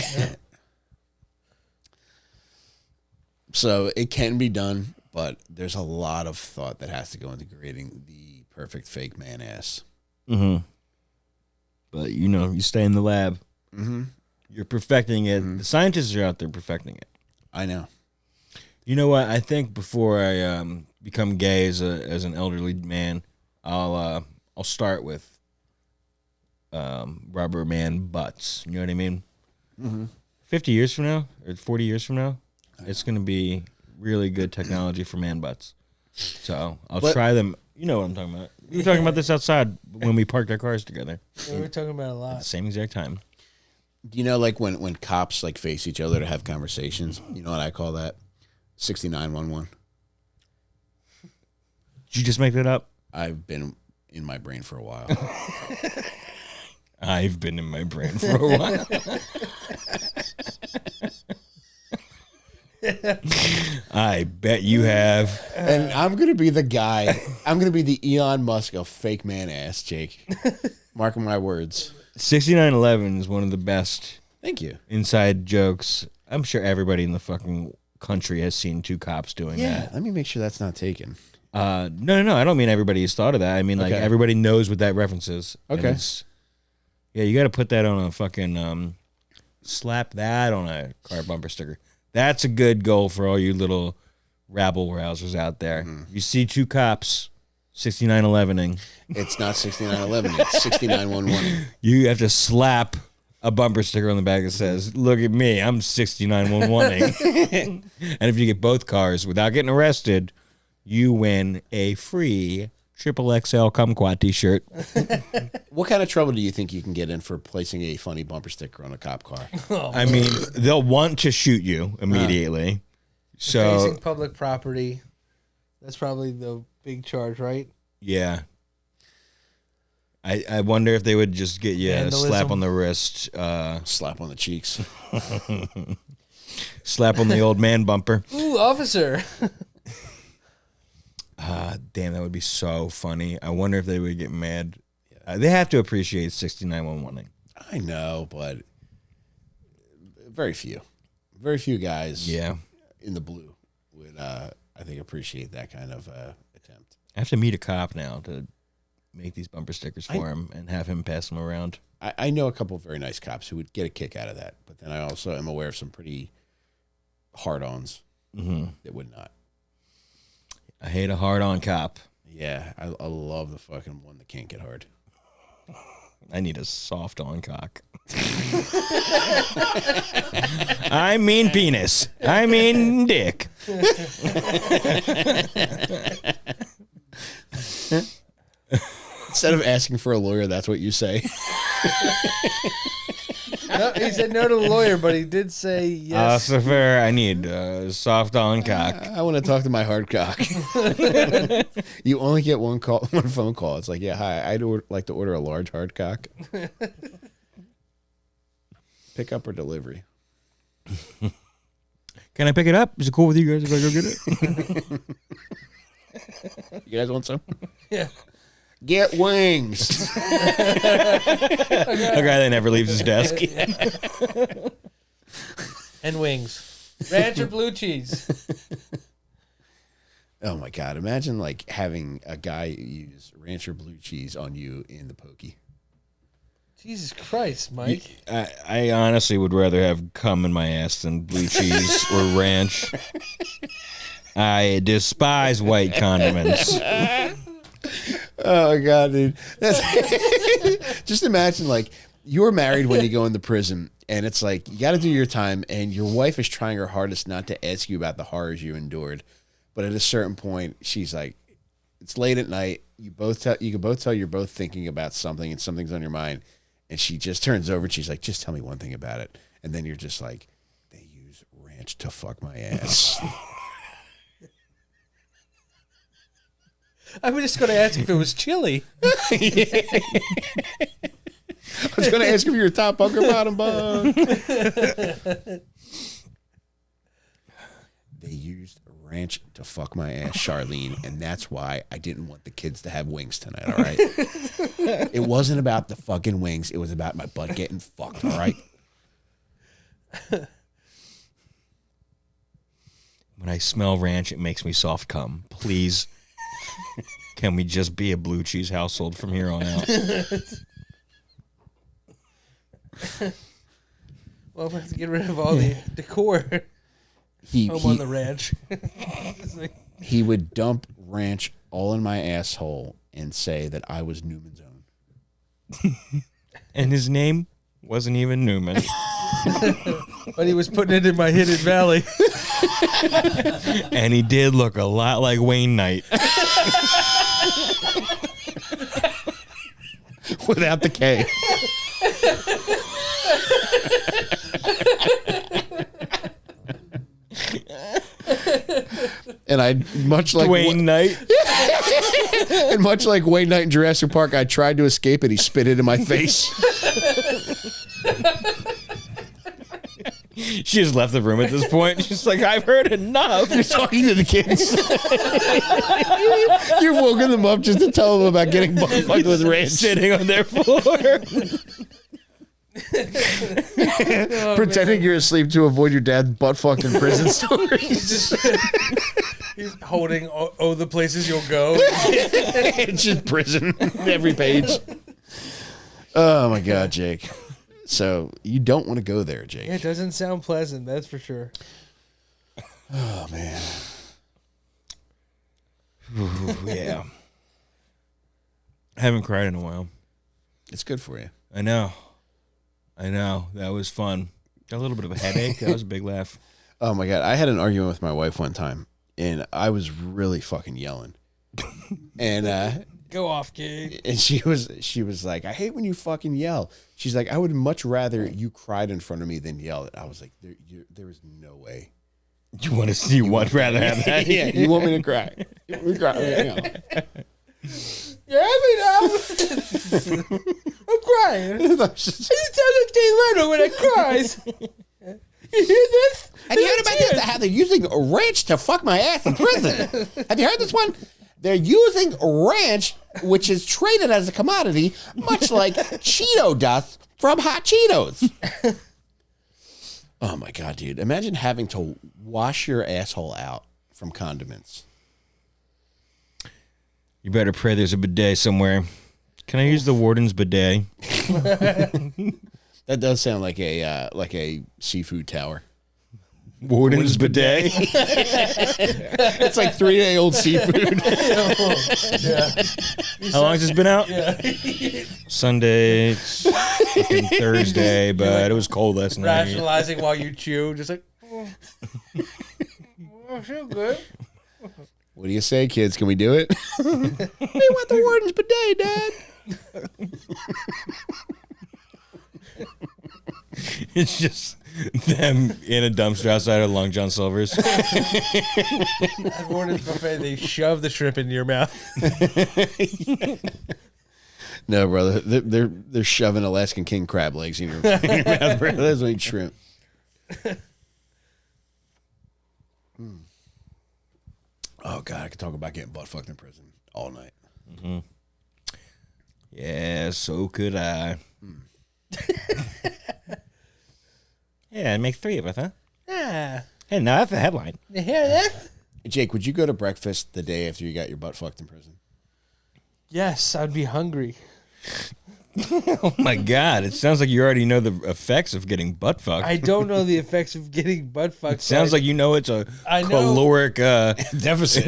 So it can be done, but there's a lot of thought that has to go into creating the perfect fake man ass. Mm-hmm. But, you know, you stay in the lab. Mm-hmm. You're perfecting it. The scientists are out there perfecting it. I know. You know what? I think before I become gay as an elderly man, I'll start with rubber man butts. You know what I mean? Mm-hmm. 50 years from now or 40 years from now, it's going to be really good technology for man butts. So I'll try them. You know what I'm talking about. We were talking about this outside when we parked our cars together. Yeah, we're talking about a At the lot. same exact time. Do you know, like, when cops, like, face each other to have conversations? You know what I call that? 6911. Did you just make that up? I've been in my brain for a while. I've been in my brain for a while. I bet you have. And I'm going to be the guy. I'm going to be the Elon Musk of fake man ass, Jake. Mark my words. 6911 is one of the best Thank you. inside jokes. I'm sure everybody in the fucking country has seen two cops doing that. Let me make sure that's not taken. No. I don't mean everybody has thought of that. I mean, like, Okay. everybody knows what that reference is. And Okay. Yeah, you got to put that on a fucking, slap that on a car bumper sticker. That's a good goal for all you little rabble rousers out there. You see two cops 6911ing. It's not 6911. It's 6911. You have to slap a bumper sticker on the back that says, "Look at me, I'm 6911ing." And if you get both cars without getting arrested, you win a free XXL Kumquat t-shirt. What kind of trouble do you think you can get in for placing a funny bumper sticker on a cop car? I mean, they'll want to shoot you immediately. So, Facing public property. That's probably the big charge, right? yeah. I wonder if they would just get you a slap Vandalism. on the wrist, Slap on the cheeks. slap on the old man bumper. Ooh, officer. Damn, that would be so funny. I wonder if they would get mad. They have to appreciate 6911ing. I know, but very few guys Yeah. in the blue would, I think, appreciate that kind of attempt. I have to meet a cop now to make these bumper stickers for him and have him pass them around. I know a couple of very nice cops who would get a kick out of that, but then I also am aware of some pretty hard-ons that would not. I hate a hard-on cop. Yeah, I love the fucking one that can't get hard. I need a soft-on cock. I mean penis. I mean dick. Instead of asking for a lawyer, that's what you say. No, he said no to the lawyer, but he did say yes. Officer, I need a soft-on cock. I want to talk to my hard cock. You only get one phone call. It's like, yeah, hi, I'd like to order a large hard cock. Pick up or delivery? Can I pick it up? Is it cool with you guys if I go get it? You guys want some? Yeah. Get wings. A guy that never leaves his desk. And wings. Ranch or blue cheese? Oh my God. Imagine like having a guy use ranch or blue cheese on you in the pokey. Jesus Christ, Mike. I honestly would rather have cum in my ass than blue cheese or ranch. I despise white condiments. Oh God, dude. Just imagine like you're married when you go into prison and it's like you got to do your time and your wife is trying her hardest not to ask you about the horrors you endured. But at a certain point, she's like, it's late at night. You can both tell you're both thinking about something and something's on your mind. And she just turns over and she's like, just tell me one thing about it. And then you're just like, they use ranch to fuck my ass. I was just going to ask if it was chili. I was going to ask if you're a top bunker bottom bug. They used ranch to fuck my ass, Charlene, and that's why I didn't want the kids to have wings tonight, all right? It wasn't about the fucking wings. It was about my butt getting fucked, all right? When I smell ranch, it makes me soft cum. Please, can we just be a blue cheese household from here on out? Well, we have to get rid of all the decor on the ranch. He would dump ranch all in my asshole and say that I was Newman's own. And his name wasn't even Newman. But he was putting it in my hidden valley. And he did look a lot like Wayne Knight. Without the K. And I much like Wayne Knight. And much like Wayne Knight in Jurassic Park, I tried to escape it. He spit it in my face. She just left the room at this point. She's like, I've heard enough. You're talking to the kids. You're woken them up just to tell them about getting fucked with ranch. Sitting on their floor. Pretending you're asleep to avoid your dad's butt fucked in prison stories. He's holding the places you'll go. It's just prison. Every page. Oh my God, Jake. So you don't want to go there, Jake. Yeah, it doesn't sound pleasant, that's for sure. Oh man. Ooh, yeah. I haven't cried in a while. It's good for you. I know. That was fun. Got a little bit of a headache. That was a big laugh. Oh my God. I had an argument with my wife one time and I was really fucking yelling. And Go off, kid. and she was like, I hate when you fucking yell. She's like, I would much rather you cried in front of me than yelled. I was like, there is no way. You want to see what rather have that? Yeah, you want me to cry? You want me to cry? Yeah, I'm crying. I just tell the Jay Leno when I cries. You hear this? Have you heard about this? How they're using ranch to fuck my ass in prison? Have you heard this one? They're using ranch, which is traded as a commodity, much like Cheeto dust from Hot Cheetos. Oh my God, dude. Imagine having to wash your asshole out from condiments. You better pray there's a bidet somewhere. Can I use the warden's bidet? That does sound like a seafood tower. Warden's bidet. It's like 3-day-old seafood. How long has this been out? Sunday, fucking Thursday, but it was cold last night. Rationalizing while you chew, just like, oh, so good. What do you say, kids? Can we do it? We want the warden's bidet, Dad. It's just them in a dumpster outside of Long John Silver's. At Warden's buffet, they shove the shrimp into your mouth. No, brother, they're shoving Alaskan king crab legs in your mouth, brother. That's what shrimp. Oh God, I could talk about getting butt fucked in prison all night. Mm-hmm. Yeah, so could I. Yeah, make 3 of us, huh? Yeah. Hey, now that's the headline. You hear that? Jake, would you go to breakfast the day after you got your butt fucked in prison? Yes, I'd be hungry. Oh my God! It sounds like you already know the effects of getting butt fucked. I don't know the effects of getting butt fucked. Sounds like you know it's a caloric deficit.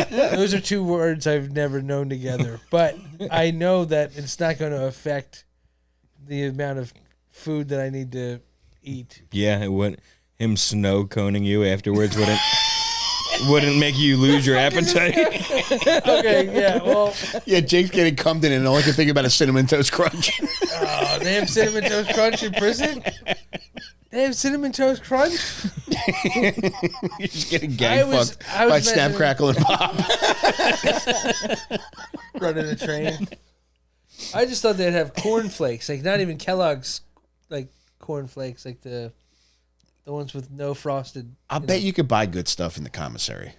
Those are 2 words I've never known together. But I know that it's not going to affect the amount of food that I need to eat. Yeah, it would. Him snow coning you afterwards wouldn't make you lose your appetite. Okay, yeah, well. Yeah, Jake's getting cummed in and all I can think about is Cinnamon Toast Crunch. Oh, they have Cinnamon Toast Crunch in prison? They have Cinnamon Toast Crunch? You're just getting gang fucked by Snap, Crackle, and Pop. Running a train. I just thought they'd have cornflakes, like not even Kellogg's, like cornflakes, like the ones with no frosted. I bet you could buy good stuff in the commissary.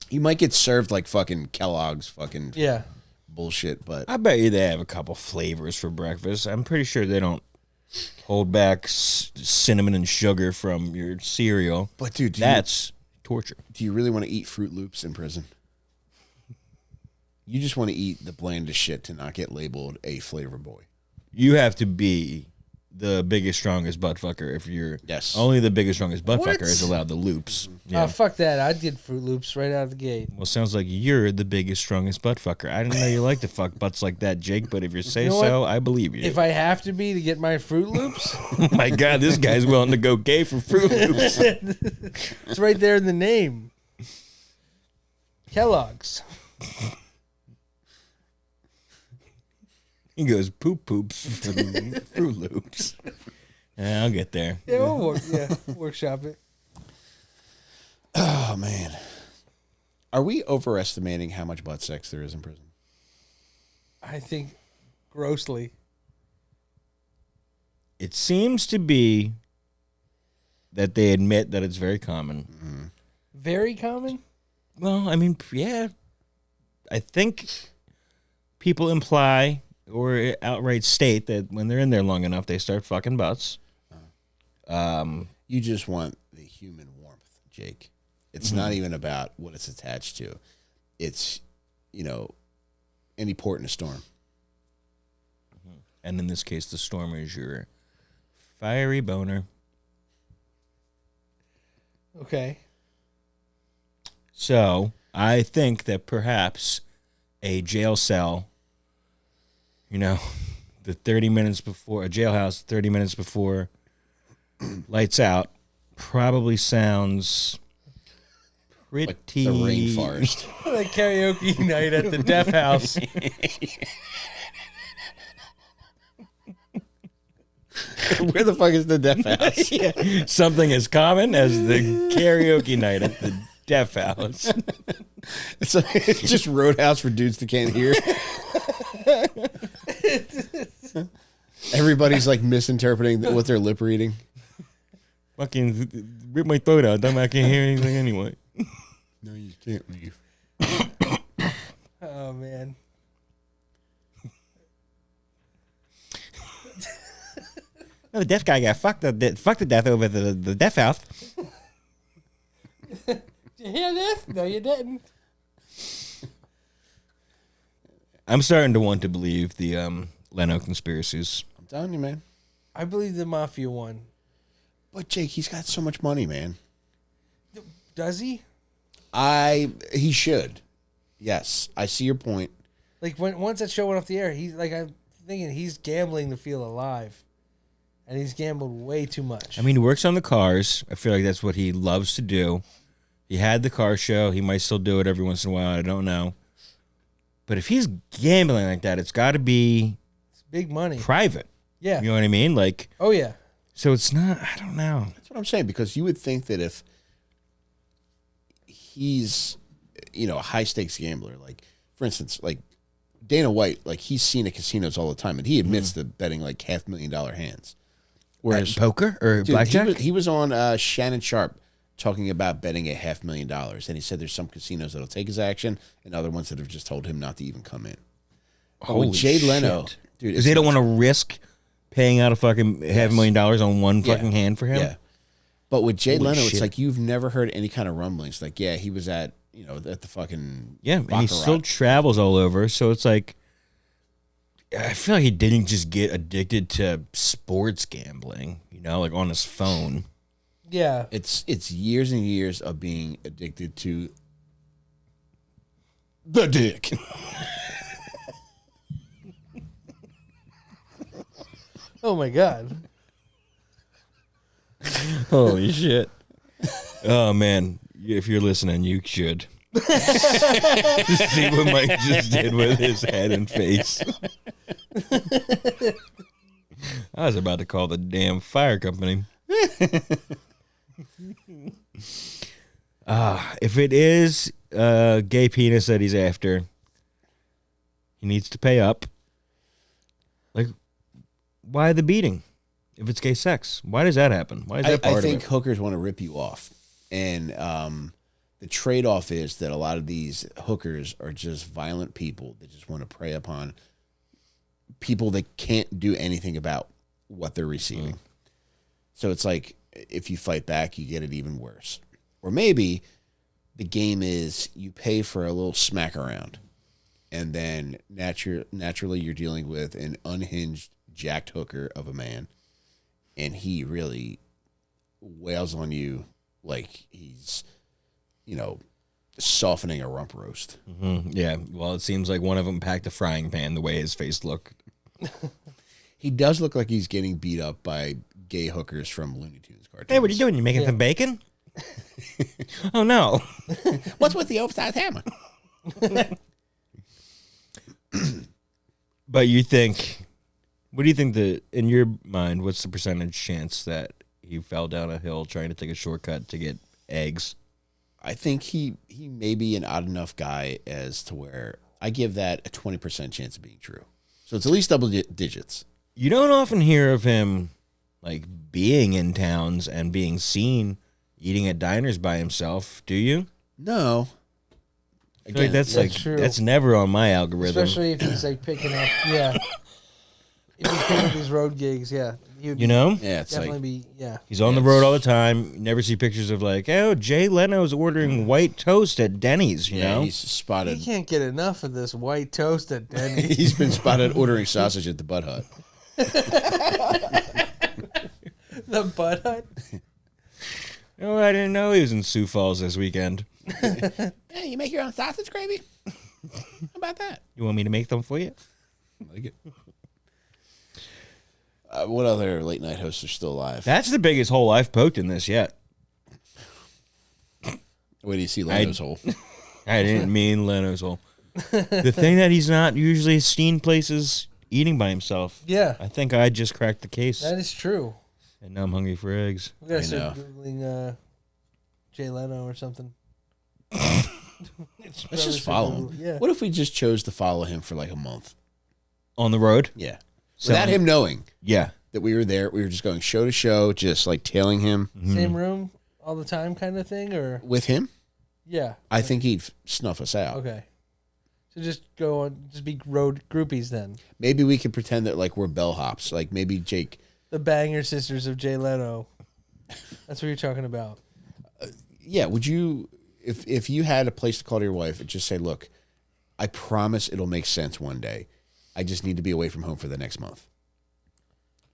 You might get served like fucking Kellogg's fucking bullshit, but I bet you they have a couple flavors for breakfast. I'm pretty sure they don't hold back cinnamon and sugar from your cereal. But dude, that's torture. Do you really want to eat Fruit Loops in prison? You just want to eat the blandest shit to not get labeled a flavor boy. You have to be the biggest, strongest butt fucker if you're... Yes. Only the biggest, strongest butt fucker is allowed the loops. Yeah. Oh, fuck that. I'd get Fruit Loops right out of the gate. Well, sounds like you're the biggest, strongest butt fucker. I didn't know you like to fuck butts like that, Jake, but if you say so, I believe you. If I have to be to get my Fruit Loops... Oh my God, this guy's willing to go gay for Fruit Loops. It's right there in the name. Kellogg's. He goes poop poops for the Fruit Loops. Yeah, I'll get there. Yeah, we'll workshop it. Oh man, are we overestimating how much butt sex there is in prison? I think grossly. It seems to be that they admit that it's very common. Mm-hmm. Very common? Well, I mean, yeah. I think people imply or outright state that when they're in there long enough, they start fucking butts. You just want the human warmth, Jake. It's not even about what it's attached to. It's, any port in a storm. And in this case, the storm is your fiery boner. Okay. So I think that perhaps a jail cell, the 30 minutes before, a jailhouse 30 minutes before lights out, probably sounds pretty... Like the rainforest. Like karaoke night at the Deaf House. Where the fuck is the Deaf House? Yeah. Something as common as the karaoke night at the Deaf House. It's just Roadhouse for dudes that can't hear. Everybody's like misinterpreting what they're lip reading. Fucking rip my throat out. I can't hear anything anyway. No, you can't leave. Oh, man. No, the deaf guy got fucked to death over the Deaf House. Did you hear this? No, you didn't. I'm starting to want to believe the Leno conspiracies. I'm telling you, man. I believe the mafia one. But Jake, he's got so much money, man. Does he? He should. Yes, I see your point. Like once that show went off the air, he's like I'm thinking he's gambling to feel alive, and he's gambled way too much. I mean, he works on the cars. I feel like that's what he loves to do. He had the car show. He might still do it every once in a while. I don't know. But if he's gambling like that, it's got to be it's big money. Private. Yeah. You know what I mean? Like, oh yeah. So it's not. I don't know. That's what I'm saying, because you would think that if he's, a high stakes gambler, like for instance, like Dana White, like he's seen at casinos all the time, and he admits to betting like $500,000 hands. Whereas poker or blackjack, he was on Shannon Sharp talking about betting at $500,000, and he said there's some casinos that'll take his action, and other ones that have just told him not to even come in. Holy with Jay Leno, shit. dude, because they don't want to risk paying out a fucking $500,000 on one Yeah. fucking hand for him. Yeah. But with Jay Holy Leno, shit. it's like you've never heard any kind of rumblings. Like, yeah, he was at the fucking And he Baccarat. still travels all over. So it's like, I feel like he didn't just get addicted to sports gambling, like on his phone. Yeah. It's years and years of being addicted to the dick. Oh my god. Holy shit. Oh, man. If you're listening, you should. See what Mike just did with his head and face. I was about to call the damn fire company. If it is gay penis that he's after, he needs to pay up. Like, why the beating? If it's gay sex, why does that happen? Why is that part I of think it? hookers want to rip you off. And the trade-off is that a lot of these hookers are just violent people that just want to prey upon people that can't do anything about what they're receiving. So it's like, if you fight back, you get it even worse. Or maybe the game is you pay for a little smack around, and then naturally you're dealing with an unhinged, jacked hooker of a man, and he really wails on you like he's, softening a rump roast. Mm-hmm. Yeah, well, it seems like one of them packed a frying pan the way his face looked. He does look like he's getting beat up by gay hookers from Looney Tunes cartoons. Hey, what are you doing? You making some bacon? Oh, no. What's with the oversized hammer? But what do you think in your mind, what's the percentage chance that he fell down a hill trying to take a shortcut to get eggs? I think he may be an odd enough guy as to where I give that a 20% chance of being true. So it's at least double digits. You don't often hear of him like being in towns and being seen eating at diners by himself, do you? No. I feel like that's true. that's never on my algorithm. Especially if he's like picking up, yeah. If he's picking up these road gigs, yeah. He would Yeah, it's definitely like be, yeah. he's on the road all the time. You never see pictures of like, oh, Jay Leno's ordering white toast at Denny's, you know? he's spotted. He can't get enough of this white toast at Denny's. He's been spotted ordering sausage at the Butt Hut. The Butt Hut? Oh, I didn't know he was in Sioux Falls this weekend. Hey, you make your own sausage gravy? How about that? You want me to make them for you? I like it. What other late night hosts are still alive? That's the biggest hole I've poked in this yet. Where do you see Leno's hole? I didn't mean Leno's hole. The thing that he's not usually seen places eating by himself. Yeah. I think I just cracked the case. That is true. And now I'm hungry for eggs. We gotta I start know. Googling Jay Leno or something. Let's just follow him. Yeah. What if we just chose to follow him for like a month? On the road? Yeah. Selling- Without him knowing Yeah. that we were there. We were just going show to show, just like tailing him. Same room all the time kind of thing, or With him, yeah. I think he'd snuff us out. Okay. So just go on, just be road groupies then. Maybe we could pretend that like we're bellhops. Like maybe Jake. The Banger Sisters of Jay Leno. That's what you're talking about. Yeah, would you, if you had a place to call to your wife and just say, look, I promise it'll make sense one day. I just need to be away from home for the next month.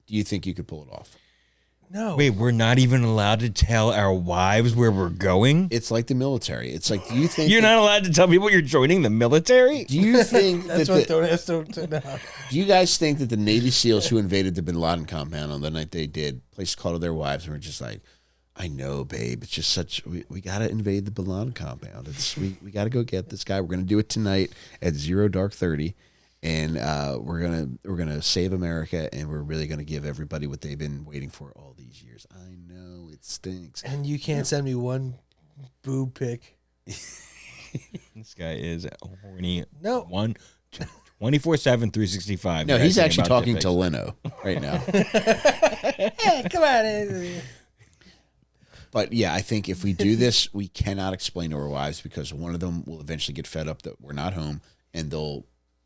Do you think you could pull it off? No. Wait, we're not even allowed to tell our wives where we're going? It's like the military. It's like, do you think You're not allowed to tell people you're joining the military? Do you think That's that what don't ask don't no. do you guys think that the Navy SEALs who invaded the Bin Laden compound on the night they did placed a call to their wives and were just like, I know, babe, it's just such we gotta invade the Bin Laden compound. It's we gotta go get this guy. We're gonna do it tonight at 0:30. And we're gonna save America, and we're really gonna give everybody what they've been waiting for all these years. I know it stinks. And you can't send me one boob pic. This guy is horny. No. 24/7, 365. No, he's actually about talking dick to pics. Leno right now. Hey, come on. But yeah, I think if we do this, we cannot explain to our wives because one of them will eventually get fed up that we're not home, and they'll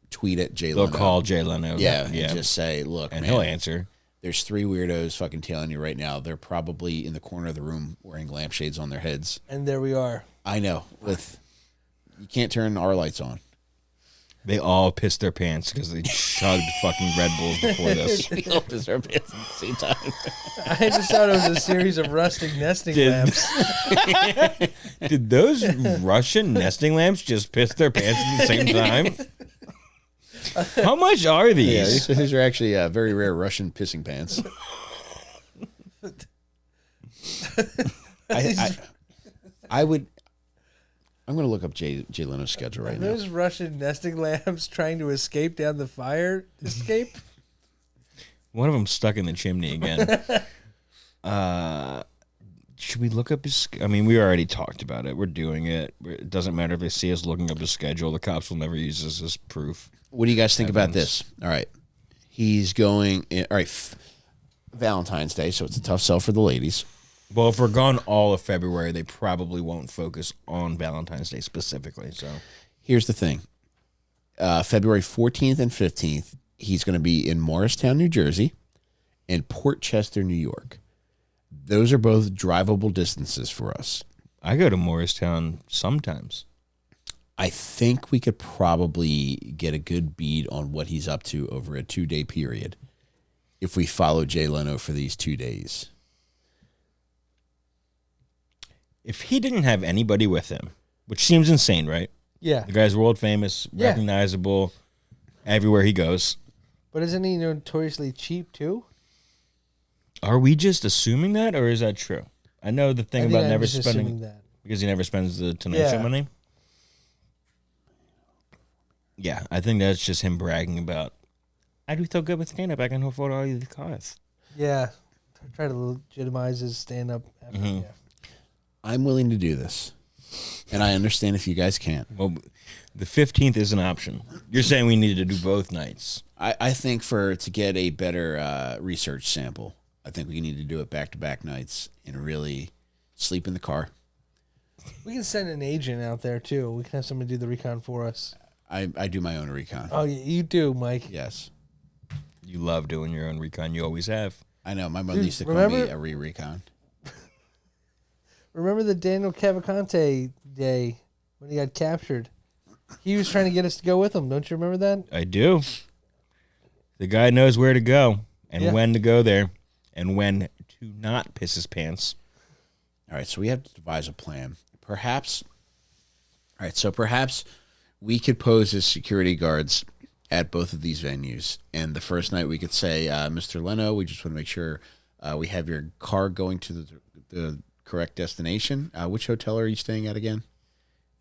tweet at Jay Leno. They'll call Jay Leno. Yeah, and just say, look, and man, he'll answer. There's 3 weirdos fucking telling you right now. They're probably in the corner of the room wearing lampshades on their heads. And there we are. I know. You can't turn our lights on. They all pissed their pants because they chugged fucking Red Bulls before this. We all piss our pants at the same time. I just thought it was a series of rusting nesting lamps. Did those Russian nesting lamps just piss their pants at the same time? How much are Yeah, these? these are actually very rare Russian pissing pants. I would. I'm going to look up Jay Leno's schedule right now. Those Russian nesting lamps trying to escape down the fire escape? One of them stuck in the chimney again. Should we look up his? I mean, we already talked about it. We're doing it. It doesn't matter if they see us looking up his schedule. The cops will never use this as proof. What do you guys think about this? All right. He's going. All right. Valentine's Day, so it's a tough sell for the ladies. Well, if we're gone all of February, they probably won't focus on Valentine's Day specifically. So Here's the thing. February 14th and 15th, he's going to be in Morristown, New Jersey, and Port Chester, New York. Those are both drivable distances for us. I go to Morristown sometimes. I think we could probably get a good bead on what he's up to over a 2-day period if we follow Jay Leno for these 2 days. If he didn't have anybody with him, which seems insane, right? Yeah. The guy's world famous, Yeah. recognizable everywhere he goes. But isn't he notoriously cheap too? Are we just assuming that, or is that true? I know the thing I think about I'm never just spending assuming that. because he never spends the Tonight Show Yeah. money. Yeah, I think that's just him bragging about. I do so good with stand-up. I can afford all these cars. Yeah. Try to legitimize his stand-up effort. Mhm. Yeah. I'm willing to do this, and I understand if you guys can't. Well, the 15th is an option. You're saying we need to do both nights. I think to get a better research sample, I think we need to do it back-to-back nights and really sleep in the car. We can send an agent out there too. We can have somebody do the recon for us. I do my own recon. Oh, you do, Mike. Yes. You love doing your own recon. You always have. I know. My mother Dude, used to call remember- me a re-recon. Remember the Daniel Cavalcante day when he got captured? He was trying to get us to go with him. Don't you remember that? I do. The guy knows where to go and Yeah. when to go there and when to not piss his pants. All right, so we have to devise a plan. Perhaps we could pose as security guards at both of these venues. And the first night we could say, Mr. Leno, we just want to make sure we have your car going to the correct destination. Which hotel are you staying at again?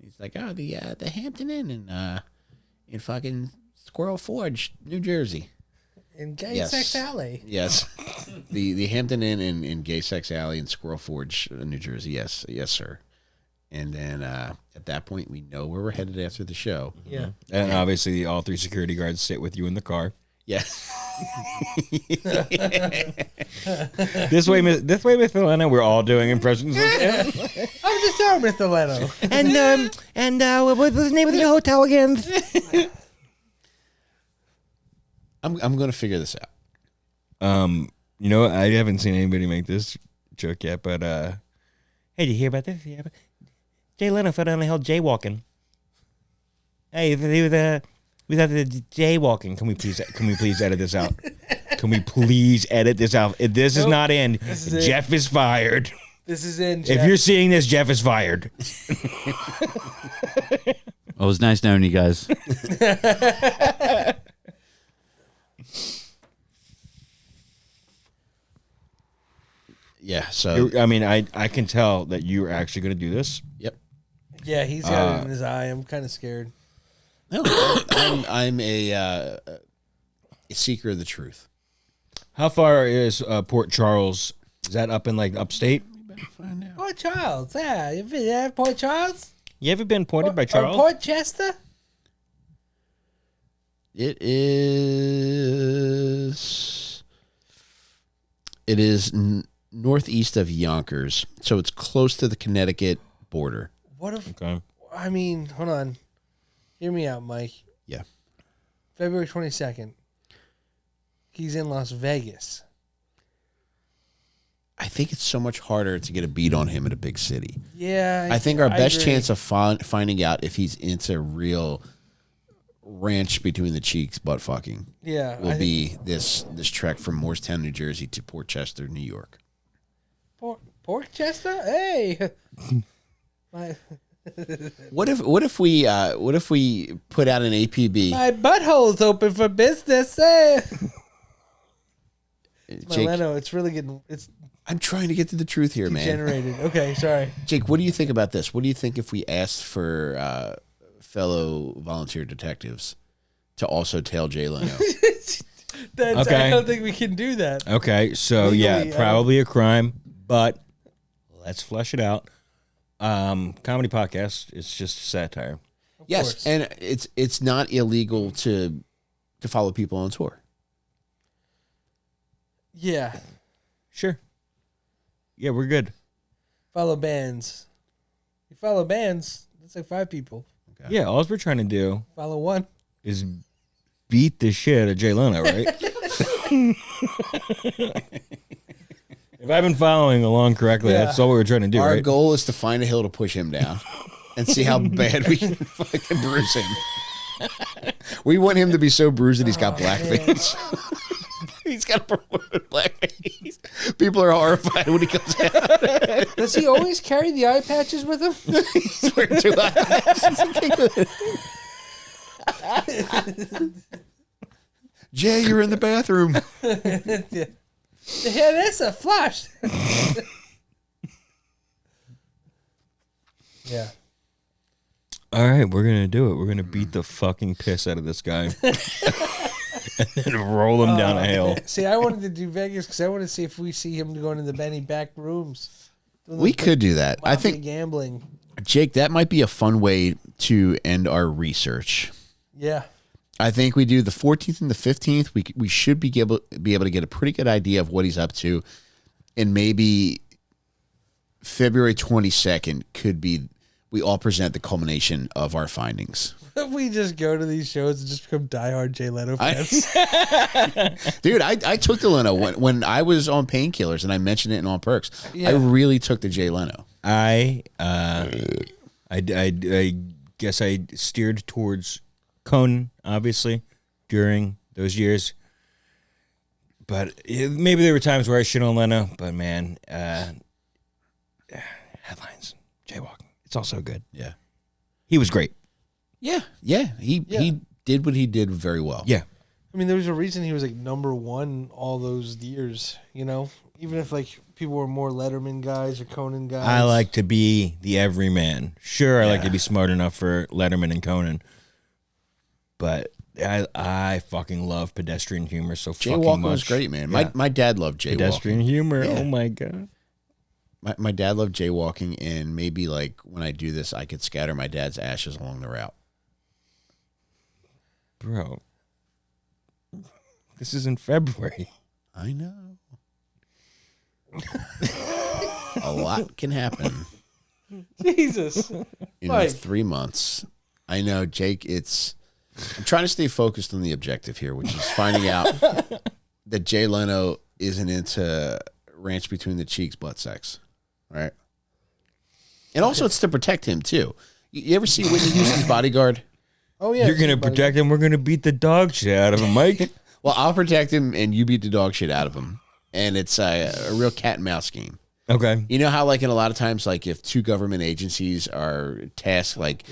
He's like, oh, the Hampton Inn in fucking Squirrel Forge, New Jersey. In Gay Yes. Sex Alley. Yes. the Hampton Inn in Gay Sex Alley in Squirrel Forge, New Jersey. Yes, sir. And then at that point, we know where we're headed after the show. Yeah. And obviously, all 3 security guards sit with you in the car. Yes. This way, Mr. Leno, we're all doing impressions of him. I'm just sorry, Mr. Leno. And what's the name of the hotel again? I'm going to figure this out. You know, I haven't seen anybody make this joke yet, but hey, did you hear about this? Yeah, Jay Leno fell down the hill jaywalking. Hey, without the jaywalking, can we please edit this out? Can we please edit this out? If this is not in, Jeff is fired. This is in, Jeff. If you're seeing this, Jeff is fired. It was nice knowing you guys. Yeah, so I mean, I can tell that you're actually going to do this. yep. Yeah, he's got it in his eye. I'm kind of scared. No, I'm a seeker of the truth. How far is Port Charles? Is that up in like upstate? Port Charles, yeah. You been at Port Charles? You ever been pointed by Charles? Port Chester? It is northeast of Yonkers, so it's close to the Connecticut border. What if? Okay. I mean, hold on. Hear me out, Mike. Yeah. February 22nd. He's in Las Vegas. I think it's so much harder to get a beat on him in a big city. Yeah. I think our best agree. chance of finding out if he's into real ranch between the cheeks butt fucking will be this trek from Morristown, New Jersey to Port Chester, New York. Port Chester? Hey. What if we put out an APB? My butthole's open for business. Hey. Jake, Leno, it's really getting I'm trying to get to the truth here, man. generated. Okay, sorry. Jake, what do you think about this? What do you think if we asked for fellow volunteer detectives to also tail Jay Leno? Okay. I don't think we can do that. Okay, so Legally, probably a crime, but let's flesh it out. Comedy podcast, it's just satire. Yes, course. and it's not illegal to follow people on tour. Yeah. Sure. Yeah, we're good. Follow bands. You follow bands, that's like 5 people. Okay. Yeah, all we're trying to do Follow one. is beat the shit out of Jay Leno, right? If I've been following along correctly, Yeah. that's all we were trying to do, Our right? goal is to find a hill to push him down and see how bad we can fucking bruise him. We want him to be so bruised that he's got blackface. He's got a blackface. People are horrified when he comes out. Does he always carry the eye patches with him? He's wearing 2 eyes. Jay, you're in the bathroom. Yeah, that's a flush. Yeah. All right, we're going to do it. We're going to beat the fucking piss out of this guy. And then roll him down a hill. See, I wanted to do Vegas because I want to see if we see him going in the Benny back rooms. We could do that. I think, gambling. Jake, that might be a fun way to end our research. Yeah. I think we do the 14th and the 15th. We should be able to get a pretty good idea of what he's up to. And maybe February 22nd could be, we all present the culmination of our findings. We just go to these shows and just become diehard Jay Leno fans. Dude, I took the Leno when I was on Painkillers and I mentioned it in On Perks. Yeah. I really took the Jay Leno. I guess I steered towards Conan, obviously, during those years. But maybe there were times where I shit on Leno. But man, headlines, jaywalking. It's also good. Yeah. He was great. Yeah. He did what he did very well. Yeah. I mean, there was a reason he was like #1 all those years, you know? Even if like people were more Letterman guys or Conan guys. I like to be the everyman. Sure, I like to be smart enough for Letterman and Conan. But I fucking love pedestrian humor so fucking much. Jaywalking was great, man. Yeah. My dad loved jaywalking. Pedestrian humor. Yeah. Oh my God. My dad loved jaywalking, and maybe like when I do this, I could scatter my dad's ashes along the route. Bro. This is in February. I know. A lot can happen Jesus. in Mike. 3 months. I know, Jake, I'm trying to stay focused on the objective here, which is finding out that Jay Leno isn't into ranch between the cheeks butt sex. Right? And also it's to protect him too. You ever see Whitney Houston's Bodyguard? Oh yeah, You're gonna protect him. We're gonna beat the dog shit out of him, Mike. Well, I'll protect him, and you beat the dog shit out of him, and it's a real cat and mouse game. Okay. You know how, like, in a lot of times, like, if two government agencies are tasked, like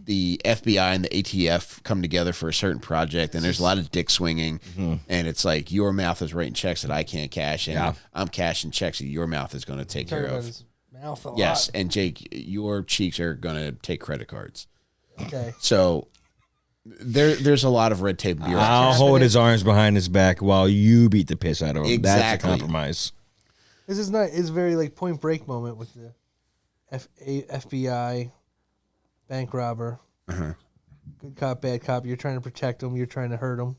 the FBI and the ATF come together for a certain project, and there's a lot of dick swinging, and it's like your mouth is writing checks that I can't cash, and I'm cashing checks that your mouth is going to take care of. His mouth a Yes, lot. and Jake, your cheeks are going to take credit cards. Okay. So there's a lot of red tape. I'll hold his arms behind his back while you beat the piss out of him. Exactly. That's a compromise. This is not. It's very like Point Break moment with the FBI bank robber. Good cop, bad cop. You're trying to protect him. You're trying to hurt him.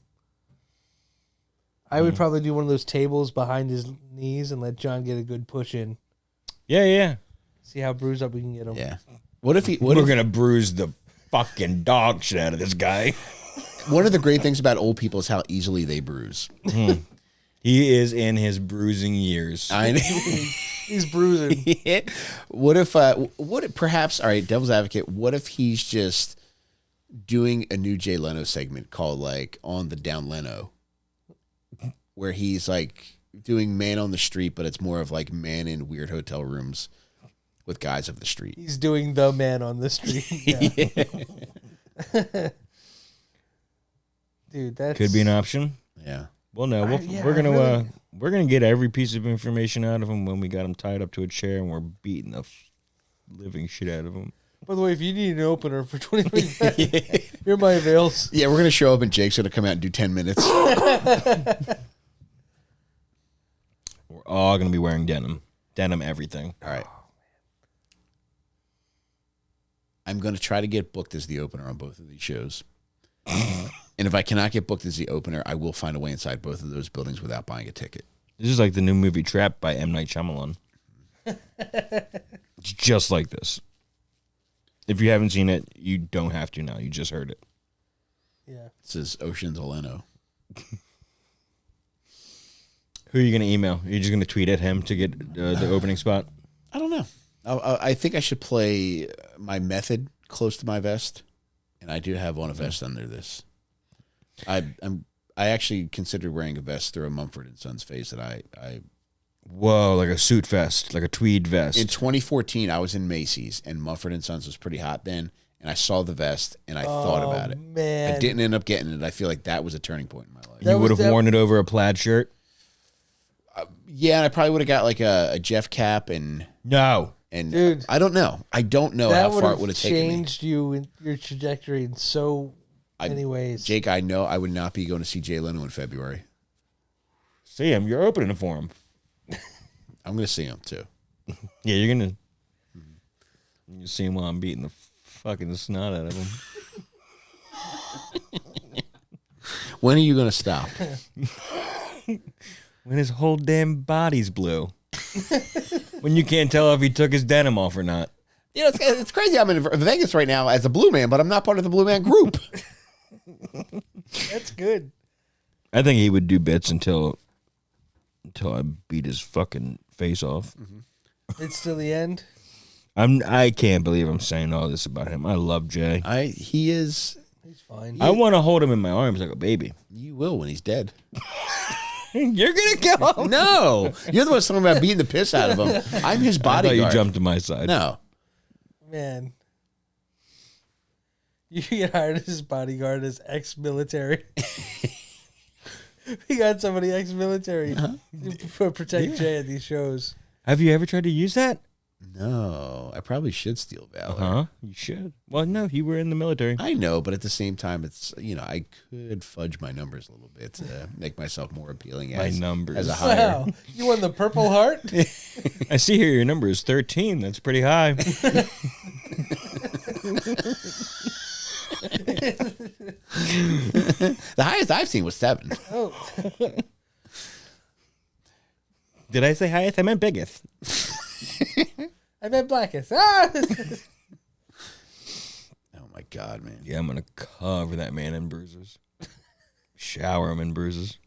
I would probably do one of those tables behind his knees and let John get a good push in. Yeah. See how bruised up we can get him. Yeah. What if We're gonna bruise the fucking dog shit out of this guy. one of the great things about old people is how easily they bruise. He is in his bruising years. I know. He's bruising. What if perhaps, all right, devil's advocate, what if he's just doing a new Jay Leno segment called like On the Down Leno, where he's like doing man on the street, but it's more of like man in weird hotel rooms with guys of the street. He's doing the man on the street. Yeah. Dude, that Could be an option. Yeah. Well, no, we're gonna get every piece of information out of him when we got him tied up to a chair and we're beating the living shit out of him. By the way, if you need an opener for 2025, you're my avails. Yeah, we're going to show up and Jake's going to come out and do 10 minutes. We're all gonna be wearing denim everything. All right. I'm going to try to get booked as the opener on both of these shows. And if I cannot get booked as the opener, I will find a way inside both of those buildings without buying a ticket. This is like the new movie Trap by M. Night Shyamalan. It's just like this. If you haven't seen it, you don't have to now. You just heard it. Yeah. This is Ocean's Oleno. Who are you going to email? Are you just going to tweet at him to get the opening spot? I don't know. I think I should play my method close to my vest. And I do have on a vest under this. I actually considered wearing a vest through a Mumford & Sons phase that I Whoa, like a suit vest, like a tweed vest. in 2014 I was in Macy's and Mumford & Sons was pretty hot then, and I saw the vest and I thought about it. Man. I didn't end up getting it. I feel like that was a turning point in my life. You would have worn it over a plaid shirt? Yeah, and I probably would have got like a Jeff cap and No. Dude, I don't know. I don't know that how far it would have taken me. changed you in your trajectory in so many ways. Jake, I know I would not be going to see Jay Leno in February. See him. You're opening for him. I'm going to see him too. Yeah, you're going to. You see him while I'm beating the fucking snot out of him. When are you going to stop? When his whole damn body's blue. When you can't tell if he took his denim off or not. You know, it's crazy. I'm in Vegas right now as a Blue Man, but I'm not part of the Blue Man group. That's good. I think he would do bits until I beat his fucking face off. It's to the end. I can't believe I'm saying all this about him. I love Jay. He is. He's fine. I want to hold him in my arms like a baby. You will when he's dead. You're gonna kill him. No, you're the one talking about beating the piss out of him. I'm his I thought bodyguard. you jumped to my side. No, Man. You get hired as his bodyguard as ex-military. We got somebody ex-military to protect Jay at these shows. Have you ever tried to use that? no. I probably should steal Valor. Huh? You should. Well, no, you were in the military. I know, but at the same time, it's I could fudge my numbers a little bit to make myself more appealing My numbers. as a hire. Wow. You won the Purple Heart? I see here your number is 13. That's pretty high. The highest I've seen was 7. Oh. Did I say highest? I meant biggest. I meant blackest. Ah! Oh my god, man! Yeah, I'm gonna cover that man in bruises. Shower him in bruises.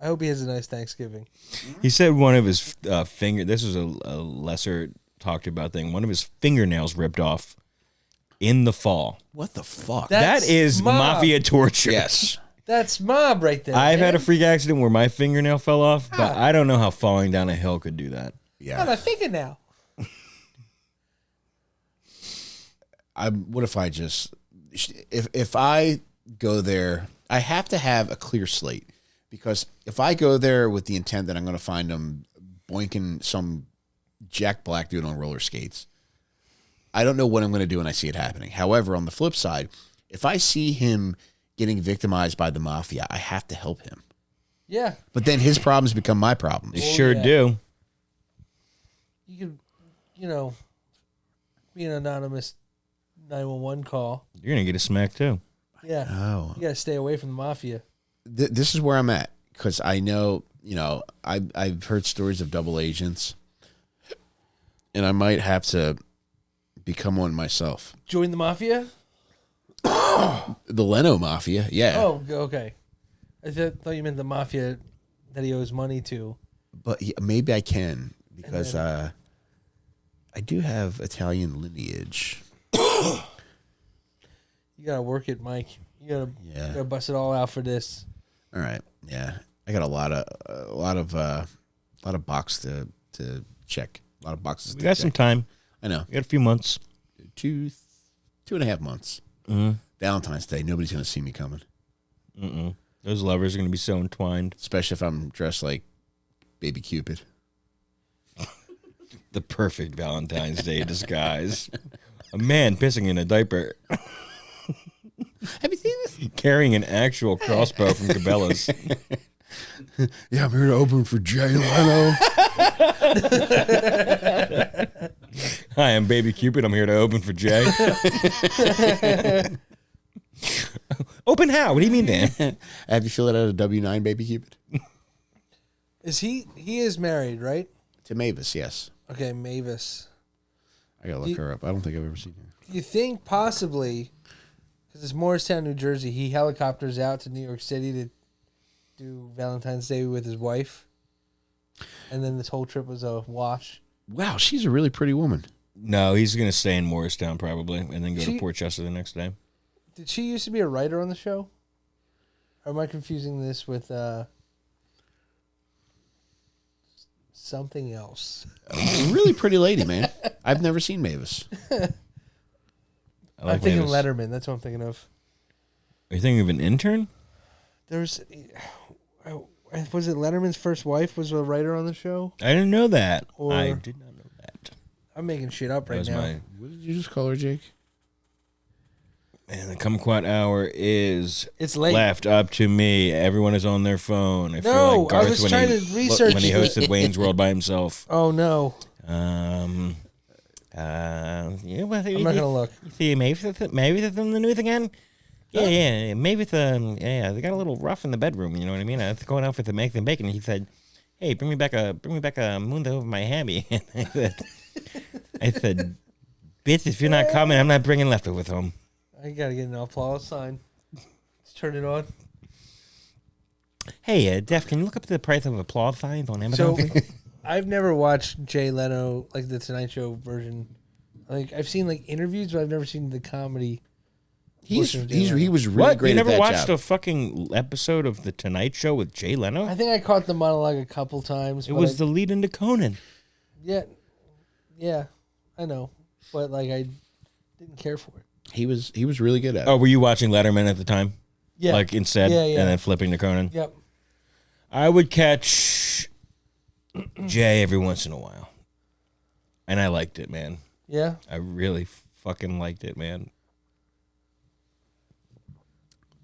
I hope he has a nice Thanksgiving. He said one of his finger. This was a lesser talked about thing. One of his fingernails ripped off in the fall. What the fuck? That's That is mob. mafia torture. Yes. That's mob right there. I've had a man. freak accident where my fingernail fell off, but I don't know how falling down a hill could do that. Oh, Yeah. my fingernail. What if I just if I go there, I have to have a clear slate, because if I go there with the intent that I'm going to find him boinking some Jack Black dude on roller skates, I don't know what I'm going to do when I see it happening. However, on the flip side, if I see him getting victimized by the mafia, I have to help him. Yeah. But then his problems become my They problems. sure yeah. do. You could, be an anonymous 911 call. You're going to get a smack too. Yeah. Oh. You got to stay away from the mafia. This is where I'm at, because I know, I've heard stories of double agents, and I might have to become one myself. Join the mafia? The Leno Mafia, yeah. Oh, okay. I thought you meant the mafia that he owes money to. But maybe I can, because I do have Italian lineage. You got to work it, Mike. You Yeah. got to bust it all out for this. All right, yeah. I got a lot of box to check. A lot of boxes. We to got check. some time. I know. We got a few months. 2.5 months. Mm-hmm. Valentine's Day. Nobody's gonna see me coming. Mm-mm. Those lovers are going to be so entwined. Especially if I'm dressed like Baby Cupid. The perfect Valentine's Day disguise. A man pissing in a diaper. Have you seen this? Carrying an actual crossbow from Cabela's. Yeah, I'm here to open for Jay Leno. Hi, I'm Baby Cupid. I'm here to open for Jay. Open how? What do you mean, Dan? Have you filled out a W-9, Baby Cupid? He is married, right? To Mavis, yes. Okay, Mavis. I gotta look her up. I don't think I've ever seen her. You think possibly, because it's Morristown, New Jersey, he helicopters out to New York City to do Valentine's Day with his wife, and then this whole trip was a wash. Wow, she's a really pretty woman. No, he's going to stay in Morristown probably and then go to Port Chester the next day. Did she used to be a writer on the show? Or am I confusing this with something else? Really pretty lady, man. I've never seen Mavis. I'm thinking Mavis. Letterman. That's what I'm thinking of. Are you thinking of an intern? Was it Letterman's first wife was a writer on the show? I didn't know that. Or- I did not know that. I'm making shit up That right was now. What did you just call her, Jake? And the Kumquat Hour is It's late. left up to me. Everyone is on their phone. I feel No, like I Garth was when trying he, to research when he it. hosted Wayne's World by himself. Oh no, Yeah, well, I'm not gonna look. You see, maybe it's in the news again. Yeah, maybe it's they got a little rough in the bedroom. You know what I mean? I was going out for the eggs and bacon. And he said, "Hey, bring me back a moon over my hammy." And I said, "Bitch, if you're not coming, I'm not bringing leftovers home." I gotta get an applause sign. Let's turn it on. Hey, Def, can you look up the price of applause signs on Amazon? So, I've never watched Jay Leno, like the Tonight Show version. Like I've seen like interviews, but I've never seen the comedy. He was really What? great You at never that watched job. a fucking episode of The Tonight Show with Jay Leno? I think I caught the monologue a couple times. It was the lead into Conan. yeah, I know, but like I didn't care for it. He was really good at it. Oh, were you watching Letterman at the time? Yeah, Like instead, Yeah. and then flipping to Conan? Yep. I would catch Jay every once in a while. And I liked it, man. Yeah. I really fucking liked it, man.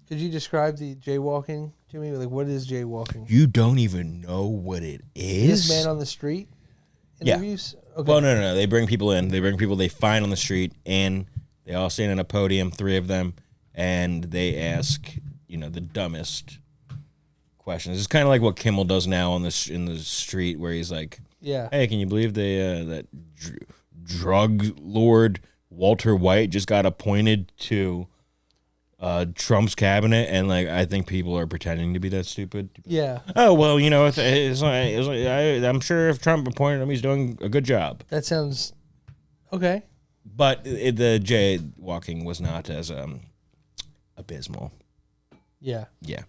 Could you describe the jaywalking to me? Like, what is jaywalking? You don't even know what it is? This man on the street Yeah. interviews? Okay. Well, no. They bring people in. They bring people they find on the street, and they all stand on a podium, 3 of them, and they ask, the dumbest questions. It's kind of like what Kimmel does now in the street, where he's like, Yeah. "Hey, can you believe that drug lord Walter White just got appointed to Trump's cabinet?" And like, I think people are pretending to be that stupid. Yeah. Oh well, it's like, I'm sure if Trump appointed him, he's doing a good job. That sounds okay. But the jaywalking was not as abysmal. Yeah. Yeah.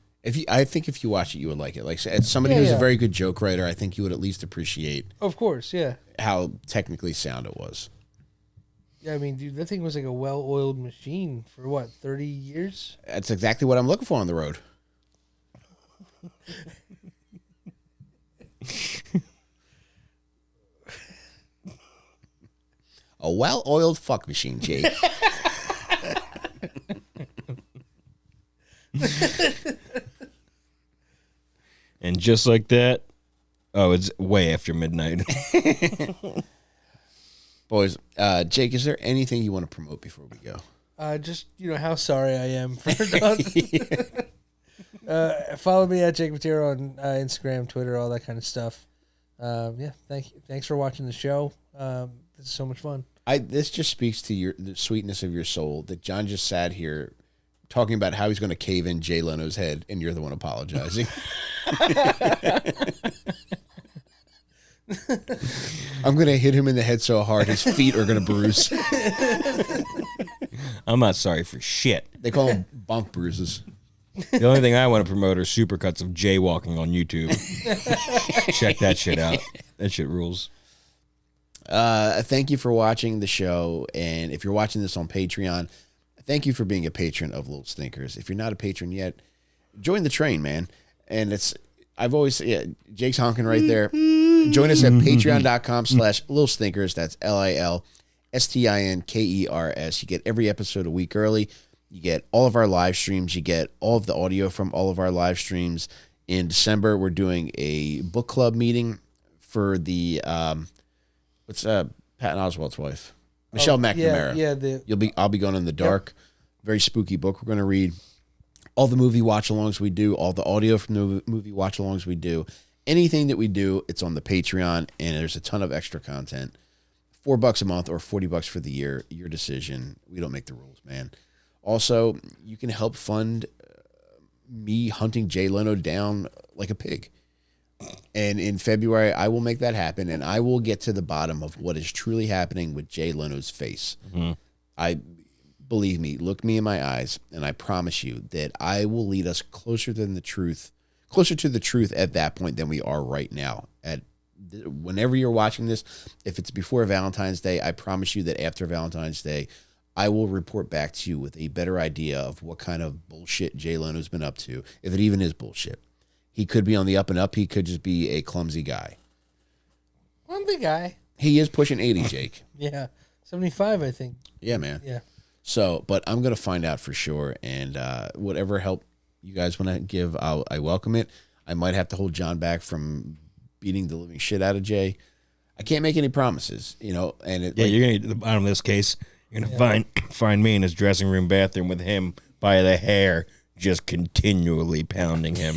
I think if you watch it, you would like it. Like as somebody who's a very good joke writer, I think you would at least appreciate. Of course, yeah. How technically sound it was. Yeah, I mean, dude, that thing was like a well-oiled machine for what, 30 years? That's exactly what I'm looking for on the road. A well-oiled fuck machine, Jake. And just like that, it's way after midnight. Boys, Jake, is there anything you want to promote before we go? Just, how sorry I am for follow me at Jake Mattera on Instagram, Twitter, all that kind of stuff. Thanks for watching the show. This is so much fun. This just speaks to the sweetness of your soul that John just sat here talking about how he's going to cave in Jay Leno's head, and you're the one apologizing. I'm going to hit him in the head so hard his feet are going to bruise. I'm not sorry for shit. They call them bonk bruises. The only thing I want to promote are supercuts of jaywalking on YouTube. Check that shit out. That shit rules. Thank you for watching the show, and if you're watching this on Patreon, thank you for being a patron of Little Stinkers. If you're not a patron yet, join the train, man. And Jake's honking right there. Join us at patreon.com/Little Stinkers. That's LILSTINKERS. You get every episode a week early. You get all of our live streams. You get all of the audio from all of our live streams. In December, we're doing a book club meeting for the Patton Oswalt's wife, Michelle McNamara. Yeah, I'll be going in the dark. Yep. Very spooky book we're going to read. All the movie watch-alongs we do, all the audio from the movie watch-alongs we do, anything that we do, it's on the Patreon, and there's a ton of extra content. $4 a month or $40 for the year, your decision. We don't make the rules, man. Also, you can help fund me hunting Jay Leno down like a pig. And in February, I will make that happen, and I will get to the bottom of what is truly happening with Jay Leno's face. Mm-hmm. Believe me, look me in my eyes, and I promise you that I will lead us closer to the truth at that point than we are right now. Whenever you're watching this, if it's before Valentine's Day, I promise you that after Valentine's Day, I will report back to you with a better idea of what kind of bullshit Jay Leno's been up to, if it even is bullshit. He could be on the up and up. He could just be a clumsy guy. Clumsy guy. He is pushing 80, Jake. Yeah, 75, I think. Yeah, man. Yeah. So, but I'm going to find out for sure, and whatever help you guys want to give, I welcome it. I might have to hold John back from beating the living shit out of Jay. I can't make any promises, and you're going to get to the bottom of this case. You're going to find me in his dressing room bathroom with him by the hair, just continually pounding him,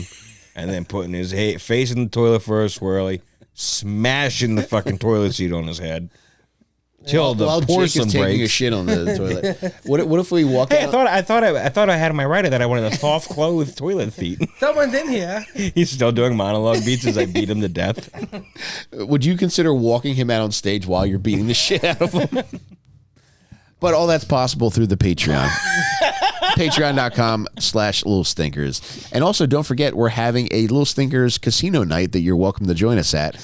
and then putting his face in the toilet for a swirly, smashing the fucking toilet seat on his head. Till the porcelain Jake is taking breaks. a shit on the toilet. What if we walk? Hey, I thought I had in my writer that I wanted a soft clothed toilet seat. Someone's in here. He's still doing monologue beats as I beat him to death. Would you consider walking him out on stage while you're beating the shit out of him? But all that's possible through the Patreon. Patreon.com/Little Stinkers. And also, don't forget, we're having a Little Stinkers casino night that you're welcome to join us at.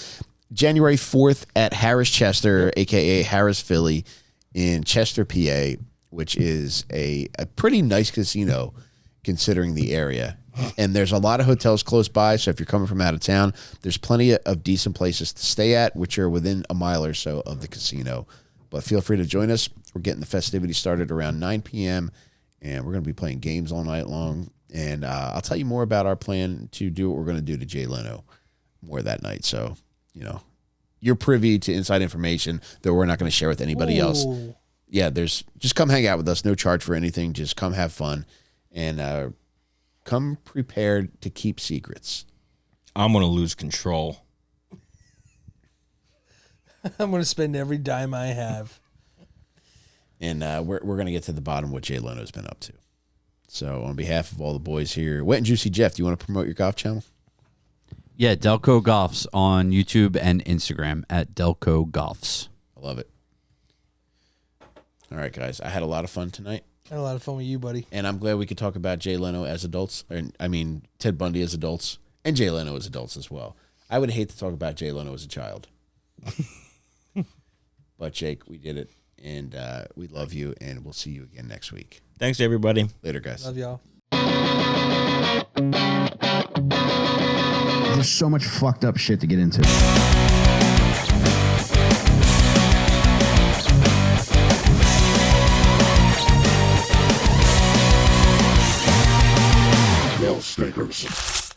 January 4th at Harris Chester, a.k.a. Harris Philly, in Chester, PA, which is a pretty nice casino considering the area. And there's a lot of hotels close by, so if you're coming from out of town, there's plenty of decent places to stay at, which are within a mile or so of the casino. But feel free to join us. We're getting the festivities started around 9 p.m., and we're going to be playing games all night long. And I'll tell you more about our plan to do what we're going to do to Jay Leno more that night. So, you're privy to inside information that we're not going to share with anybody else. Yeah, just come hang out with us. No charge for anything. Just come have fun, and come prepared to keep secrets. I'm going to lose control. I'm going to spend every dime I have. And we're going to get to the bottom of what Jay Leno's been up to. So on behalf of all the boys here, Wet and Juicy Jeff, do you want to promote your golf channel? Yeah, Delco Golfs on YouTube and Instagram at Delco Golfs. I love it. All right, guys. I had a lot of fun tonight. I had a lot of fun with you, buddy. And I'm glad we could talk about Jay Leno as adults. Ted Bundy as adults. And Jay Leno as adults as well. I would hate to talk about Jay Leno as a child. But, Jake, we did it. And we love you. And we'll see you again next week. Thanks, everybody. Later, guys. Love y'all. There's so much fucked up shit to get into. Well, stinkers.